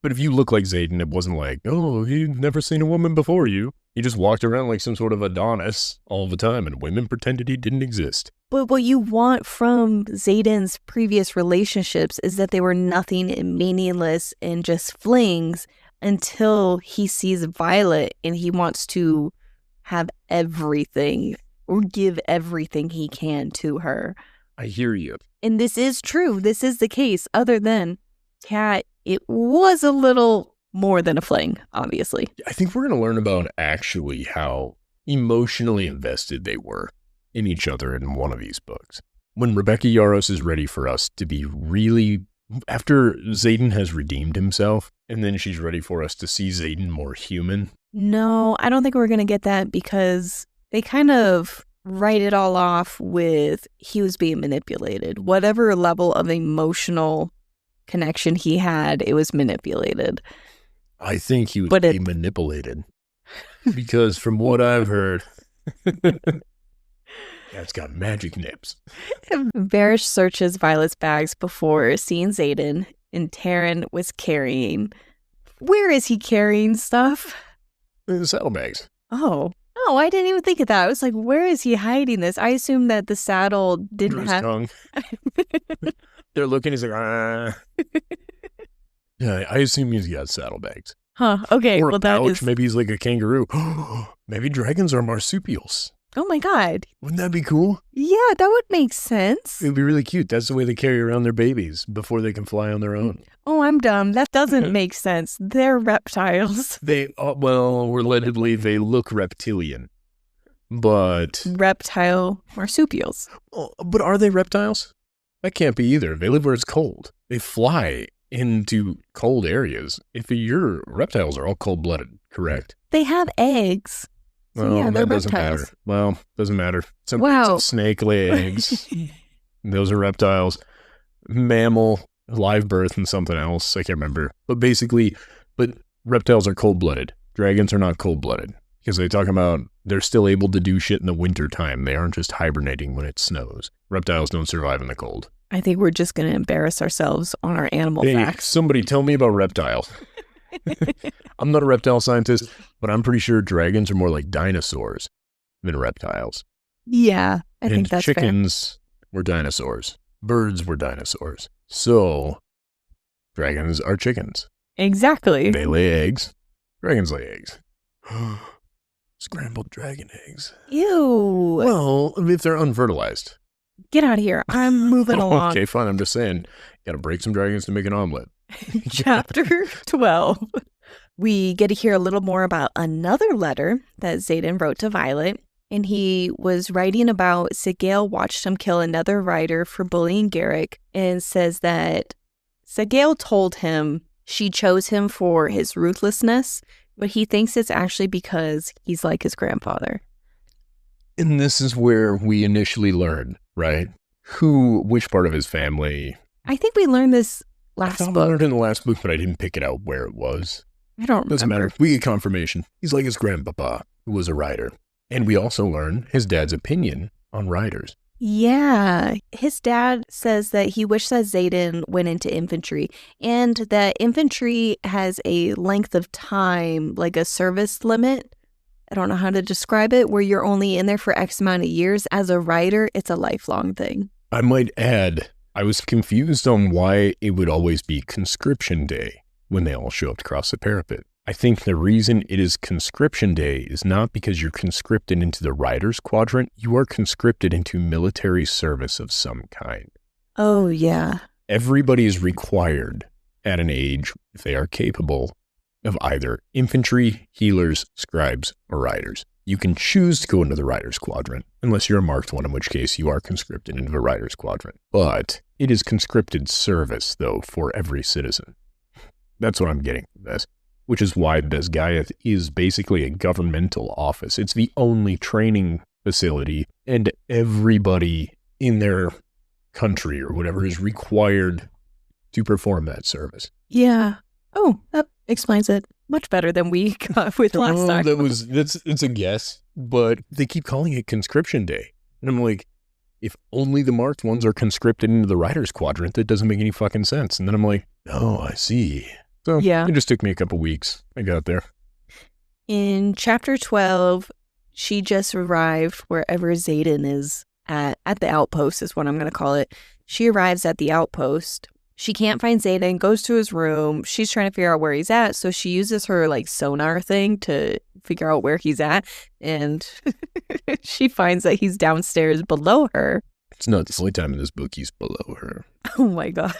A: But if you look like Xaden, it wasn't like, oh, he'd never seen a woman before you. He just walked around like some sort of Adonis all the time, and women pretended he didn't exist.
B: But what you want from Xaden's previous relationships is that they were nothing and meaningless and just flings until he sees Violet and he wants to have everything or give everything he can to her.
A: I hear you.
B: And this is true. This is the case. Other than Cat, it was a little more than a fling, obviously.
A: I think we're going to learn about actually how emotionally invested they were in each other in one of these books. When Rebecca Yarros is ready for us to be really, after Xaden has redeemed himself, and then she's ready for us to see Xaden more human.
B: No, I don't think we're going to get that because they kind of write it all off with he was being manipulated. Whatever level of emotional connection he had, it was manipulated.
A: I think he was being manipulated because from what I've heard, it's got magic nips.
B: Varys searches Violet's bags before seeing Xaden, and Tarin was carrying. Where is he carrying stuff?
A: The saddlebags.
B: Oh, I didn't even think of that. I was like, where is he hiding this? I assumed that the saddle didn't have.
A: Tongue. They're looking. He's like, ah. Yeah, I assume he's got saddlebags.
B: Huh. Okay.
A: Or
B: well,
A: a pouch.
B: that is.
A: Maybe he's like a kangaroo. Maybe dragons are marsupials.
B: Oh my God.
A: Wouldn't that be cool?
B: Yeah, that would make sense.
A: It'd be really cute. That's the way they carry around their babies before they can fly on their own.
B: Oh, I'm dumb. That doesn't make sense. They're reptiles.
A: We're led to believe they look reptilian. But...
B: Reptile marsupials.
A: Oh, but are they reptiles? That can't be either. They live where it's cold. They fly into cold areas. If your reptiles are all cold-blooded, correct?
B: They have eggs. So
A: Well,
B: yeah, they're
A: that doesn't
B: reptiles.
A: matter. Well, doesn't matter.
B: Wow.
A: Some snake lay eggs. Those are reptiles. Mammal, live birth, and something else. I can't remember. But reptiles are cold-blooded. Dragons are not cold-blooded. Because they talk about they're still able to do shit in the winter time. They aren't just hibernating when it snows. Reptiles don't survive in the cold.
B: I think we're just going to embarrass ourselves on our animal facts.
A: Somebody tell me about reptiles. I'm not a reptile scientist, but I'm pretty sure dragons are more like dinosaurs than reptiles.
B: Yeah, I think that's
A: chickens were dinosaurs. Birds were dinosaurs. So, dragons are chickens.
B: Exactly.
A: They lay eggs. Dragons lay eggs. Scrambled dragon eggs.
B: Ew.
A: Well, if they're unfertilized.
B: Get out of here. I'm moving along.
A: Okay, fine. I'm just saying. Gotta break some dragons to make an omelet.
B: Chapter 12. We get to hear a little more about another letter that Xaden wrote to Violet. And he was writing about Sigale watched him kill another rider for bullying Garrick and says that Sigale told him she chose him for his ruthlessness, but he thinks it's actually because he's like his grandfather.
A: And this is where we initially learn, right? Which part of his family.
B: I think we learned this last book.
A: I learned in the last book, but I didn't pick it out where it was.
B: I don't remember.
A: Doesn't matter. We get confirmation. He's like his grandpapa, who was a rider. And we also learn his dad's opinion on riders.
B: Yeah. His dad says that he wished that Xaden went into infantry and that infantry has a length of time, like a service limit. I don't know how to describe it, where you're only in there for X amount of years. As a rider, it's a lifelong thing.
A: I might add, I was confused on why it would always be conscription day when they all show up to cross the parapet. I think the reason it is conscription day is not because you're conscripted into the rider's quadrant. You are conscripted into military service of some kind.
B: Oh, yeah.
A: Everybody is required at an age, if they are capable, of either infantry, healers, scribes, or riders. You can choose to go into the rider's quadrant, unless you're a marked one, in which case you are conscripted into the rider's quadrant. But it is conscripted service, though, for every citizen. That's what I'm getting from this. Which is why Besgaiath is basically a governmental office. It's the only training facility, and everybody in their country or whatever is required to perform that service.
B: Yeah. Oh, that explains it much better than we got with last time.
A: It's a guess, but they keep calling it conscription day. And I'm like, if only the marked ones are conscripted into the rider's quadrant, that doesn't make any fucking sense. And then I'm like, oh, I see. So yeah. It just took me a couple weeks. I got there.
B: In chapter 12, she just arrived wherever Xaden is at the outpost is what I'm going to call it. She arrives at the outpost. She can't find Xaden, goes to his room. She's trying to figure out where he's at. So she uses her like sonar thing to figure out where he's at. And she finds that he's downstairs below her.
A: It's not the only time in this book he's below her.
B: Oh my God.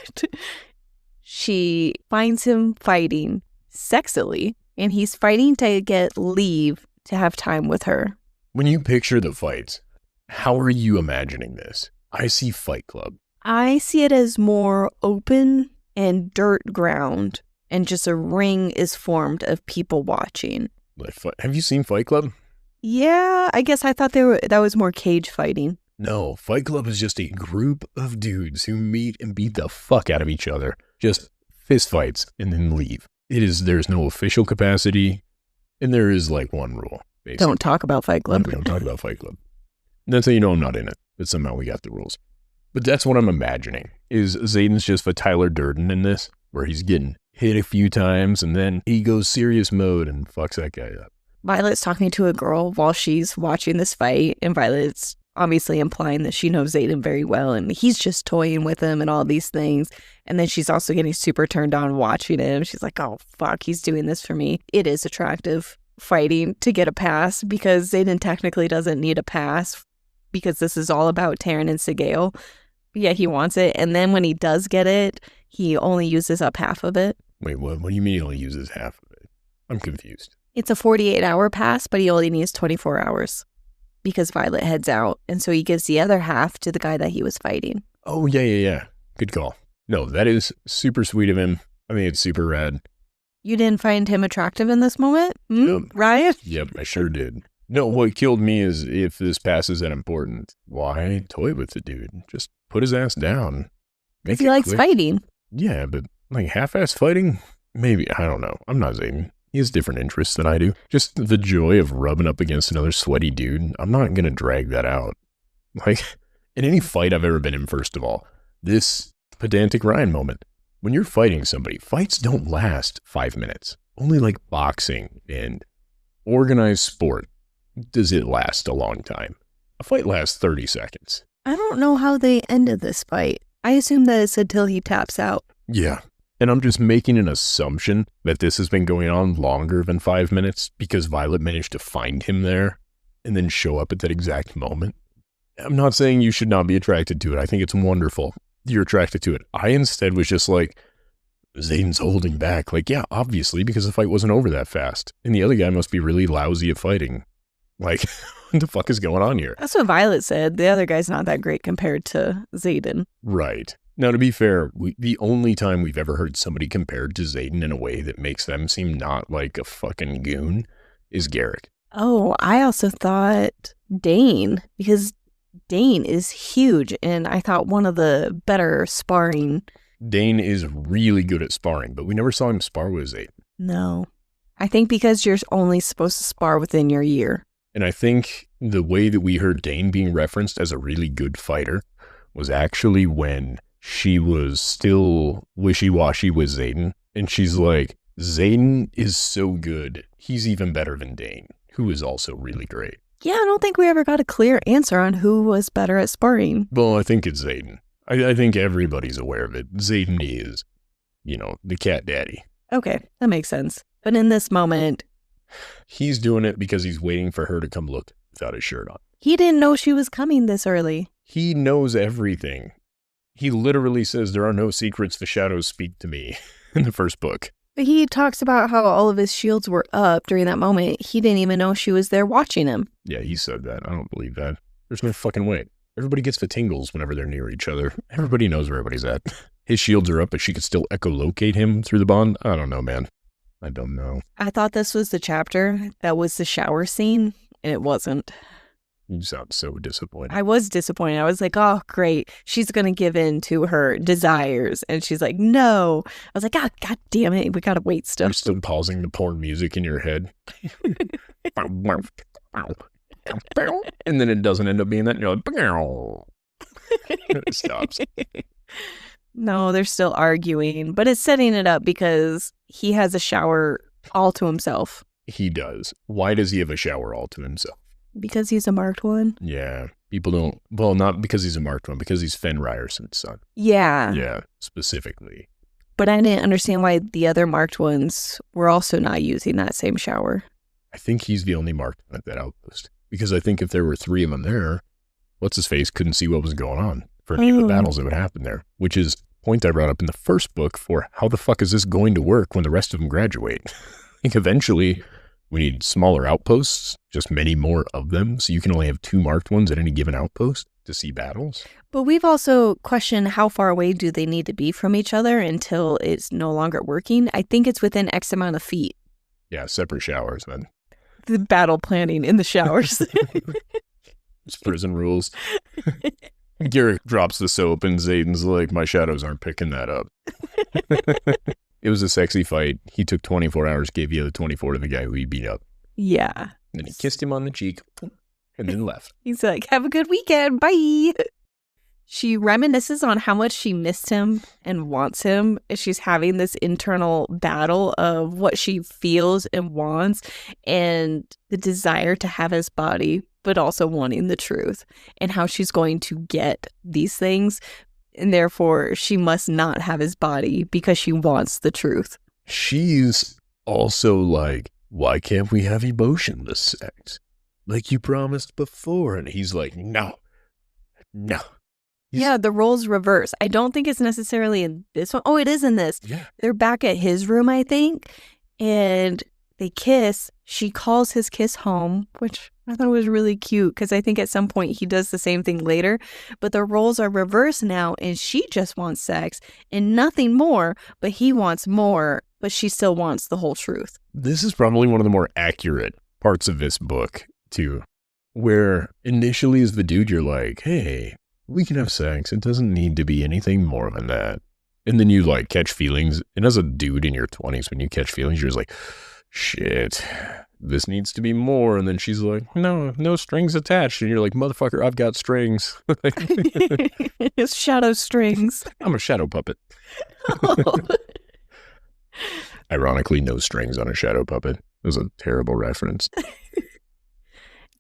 B: She finds him fighting sexily, and he's fighting to get leave to have time with her.
A: When you picture the fights, how are you imagining this? I see Fight Club.
B: I see it as more open and dirt ground, and just a ring is formed of people watching.
A: Have you seen Fight Club?
B: Yeah, I guess I thought that was more cage fighting.
A: No, Fight Club is just a group of dudes who meet and beat the fuck out of each other. Just fist fights and then leave. There's no official capacity, and there is like one rule. Basically.
B: Don't talk about Fight Club.
A: Don't talk about Fight Club. And that's how you know I'm not in it, but somehow we got the rules. But that's what I'm imagining, is Xaden's just a Tyler Durden in this, where he's getting hit a few times, and then he goes serious mode and fucks that guy up. Violet's
B: talking to a girl while she's watching this fight, and Violet's obviously implying that she knows Xaden very well, and he's just toying with him and all these things. And then she's also getting super turned on watching him. She's like, oh, fuck, he's doing this for me. It is attractive. fighting to get a pass because Xaden technically doesn't need a pass because this is all about Tarin and Sigale. Yeah, he wants it. And then when he does get it, he only uses up half of it.
A: Wait, what do you mean he only uses half of it? I'm confused.
B: It's a 48-hour pass, but he only needs 24 hours because Violet heads out. And so he gives the other half to the guy that he was fighting.
A: Oh, yeah. Good call. No, that is super sweet of him. I think it's super rad.
B: You didn't find him attractive in this moment?
A: Yep.
B: Ryan?
A: Yep, I sure did. No, what killed me is if this pass is that important, why toy with the dude? Just put his ass down.
B: Because he likes fighting.
A: Yeah, but like half-ass fighting? Maybe, I don't know. I'm not Xaden. He has different interests than I do. Just the joy of rubbing up against another sweaty dude. I'm not going to drag that out. Like, in any fight I've ever been in, first of all, this pedantic Ryan moment. When you're fighting somebody, fights don't last 5 minutes. Only like boxing and organized sport does it last a long time. A fight lasts 30 seconds.
B: I don't know how they ended this fight. I assume that it's until he taps out.
A: Yeah. And I'm just making an assumption that this has been going on longer than 5 minutes because Violet managed to find him there and then show up at that exact moment. I'm not saying you should not be attracted to it. I think it's wonderful you're attracted to it. I instead was just like, Xaden's holding back. Like, yeah, obviously, because the fight wasn't over that fast. And the other guy must be really lousy at fighting. Like, what the fuck is going on here?
B: That's what Violet said. The other guy's not that great compared to Xaden.
A: Right. Now, to be fair, the only time we've ever heard somebody compared to Xaden in a way that makes them seem not like a fucking goon is Garrick.
B: Oh, I also thought Dain, because Dain is huge, and I thought one of the better sparring.
A: Dain is really good at sparring, but we never saw him spar with Xaden.
B: No. I think because you're only supposed to spar within your year.
A: And I think the way that we heard Dain being referenced as a really good fighter was actually when she was still wishy-washy with Xaden. And she's like, Xaden is so good. He's even better than Dain, who is also really great.
B: Yeah, I don't think we ever got a clear answer on who was better at sparring.
A: Well, I think it's Xaden. I think everybody's aware of it. Xaden is, the cat daddy.
B: Okay, that makes sense. But in this moment,
A: he's doing it because he's waiting for her to come look without his shirt on.
B: He didn't know she was coming this early.
A: He knows everything. He literally says there are no secrets, the shadows speak to me in the first book.
B: But he talks about how all of his shields were up during that moment. He didn't even know she was there watching him.
A: Yeah, he said that. I don't believe that. There's no fucking way. Everybody gets the tingles whenever they're near each other. Everybody knows where everybody's at. His shields are up, but she could still echolocate him through the bond. I don't know, man. I don't know.
B: I thought this was the chapter that was the shower scene, and it wasn't.
A: You sound so disappointed.
B: I was disappointed. I was like, oh, great. She's going to give in to her desires. And she's like, no. I was like, God damn it. We got to wait still.
A: You're still pausing the porn music in your head. And then it doesn't end up being that. And you're like, it stops.
B: No, they're still arguing. But it's setting it up because he has a shower all to himself.
A: He does. Why does he have a shower all to himself?
B: Because he's a marked one?
A: Yeah. People don't... Well, not because he's a marked one, because he's Fen Ryerson's son.
B: Yeah.
A: Yeah, specifically.
B: But I didn't understand why the other marked ones were also not using that same shower.
A: I think he's the only marked one at that outpost. Because I think if there were 3 of them there, what's-his-face couldn't see what was going on for any of the battles that would happen there. Which is a point I brought up in the first book for how the fuck is this going to work when the rest of them graduate? I think eventually... we need smaller outposts, just many more of them, so you can only have 2 marked ones at any given outpost to see battles.
B: But we've also questioned how far away do they need to be from each other until it's no longer working. I think it's within X amount of feet.
A: Yeah, separate showers, then.
B: The battle planning in the showers.
A: It's prison rules. Garrick drops the soap and Xaden's like, my shadows aren't picking that up. It was a sexy fight. He took 24 hours, gave the other 24 to the guy who he beat up.
B: Yeah.
A: And then he kissed him on the cheek and then left.
B: He's like, have a good weekend. Bye. She reminisces on how much she missed him and wants him. She's having this internal battle of what she feels and wants and the desire to have his body, but also wanting the truth and how she's going to get these things. And therefore, she must not have his body because she wants the truth.
A: She's also like why can't we have emotionless sex? Like you promised before. And he's like, no.
B: Yeah, the roles reverse. I don't think it's necessarily in this one. Oh, it is in this.
A: Yeah.
B: They're back at his room, I think, and they kiss. She calls his kiss home, which I thought was really cute because I think at some point he does the same thing later. But the roles are reversed now, and she just wants sex and nothing more, but he wants more, but she still wants the whole truth.
A: This is probably one of the more accurate parts of this book, too, where initially as the dude, you're like, hey, we can have sex. It doesn't need to be anything more than that. And then you like catch feelings. And as a dude in your 20s, when you catch feelings, you're just like, shit, this needs to be more. And then she's like, no strings attached. And you're like, motherfucker, I've got strings.
B: It's shadow strings.
A: I'm a shadow puppet.
B: Oh.
A: Ironically, no strings on a shadow puppet. It was a terrible reference.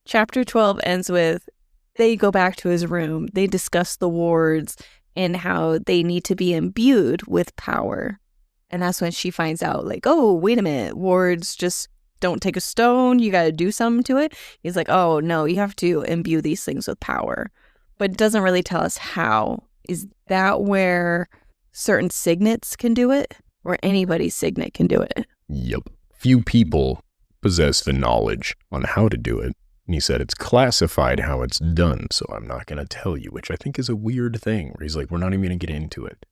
B: Chapter 12 ends with, they go back to his room. They discuss the wards and how they need to be imbued with power. And that's when she finds out, like, oh, wait a minute. Wards just don't take a stone. You got to do something to it. He's like, oh, no, you have to imbue these things with power. But it doesn't really tell us how. Is that where certain signets can do it? Or anybody's signet can do it?
A: Yep. Few people possess the knowledge on how to do it. And he said, it's classified how it's done, so I'm not going to tell you, which I think is a weird thing, where he's like, we're not even going to get into it.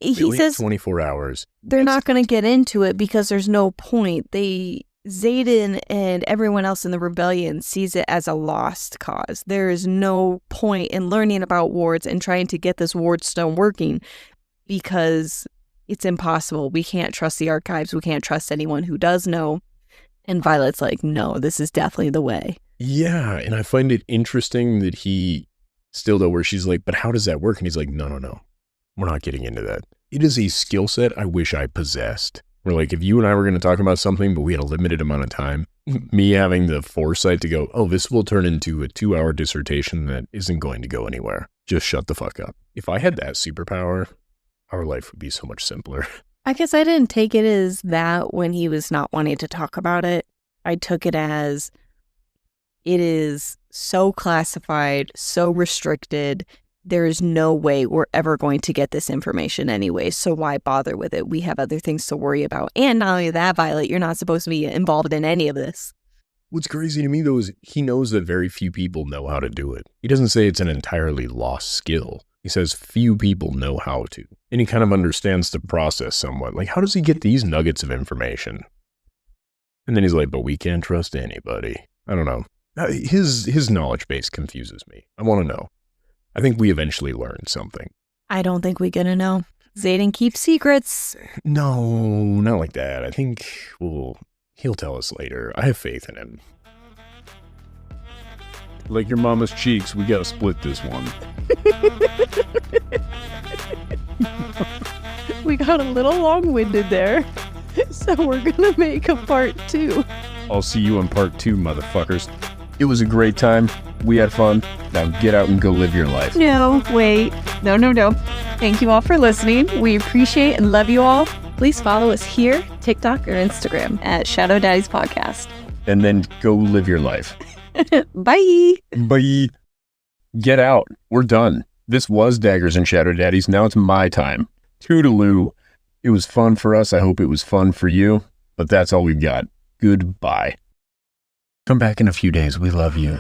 B: He says
A: 24 hours.
B: They're not going to get into it because there's no point. Xaden and everyone else in the rebellion sees it as a lost cause. There is no point in learning about wards and trying to get this ward stone working because it's impossible. We can't trust the archives. We can't trust anyone who does know. And Violet's like, no, this is definitely the way.
A: Yeah, and I find it interesting that he still though, where she's like, but how does that work? And he's like, no, we're not getting into that. It is a skill set I wish I possessed. Where like, if you and I were going to talk about something, but we had a limited amount of time, me having the foresight to go, oh, this will turn into a 2-hour dissertation that isn't going to go anywhere. Just shut the fuck up. If I had that superpower, our life would be so much simpler.
B: I guess I didn't take it as that when he was not wanting to talk about it. I took it as it is so classified, so restricted. There is no way we're ever going to get this information anyway, so why bother with it? We have other things to worry about. And not only that, Violet, you're not supposed to be involved in any of this.
A: What's crazy to me, though, is he knows that very few people know how to do it. He doesn't say it's an entirely lost skill. He says few people know how to. And he kind of understands the process somewhat. Like, how does he get these nuggets of information? And then he's like, but we can't trust anybody. I don't know. His knowledge base confuses me. I want to know. I think we eventually learned something.
B: I don't think we're gonna know. Xaden keeps secrets.
A: No, not like that. I think, he'll tell us later. I have faith in him. Like your mama's cheeks, we gotta split this one.
B: We got a little long-winded there, so we're gonna make a part 2.
A: I'll see you in part 2, motherfuckers. It was a great time. We had fun. Now get out and go live your life.
B: No, wait. No. Thank you all for listening. We appreciate and love you all. Please follow us here, TikTok or Instagram at Shadow Daddies Podcast.
A: And then go live your life.
B: Bye.
A: Bye. Get out. We're done. This was Daggers and Shadow Daddies. Now it's my time. Toodaloo. It was fun for us. I hope it was fun for you. But that's all we've got. Goodbye. Come back in a few days. We love you.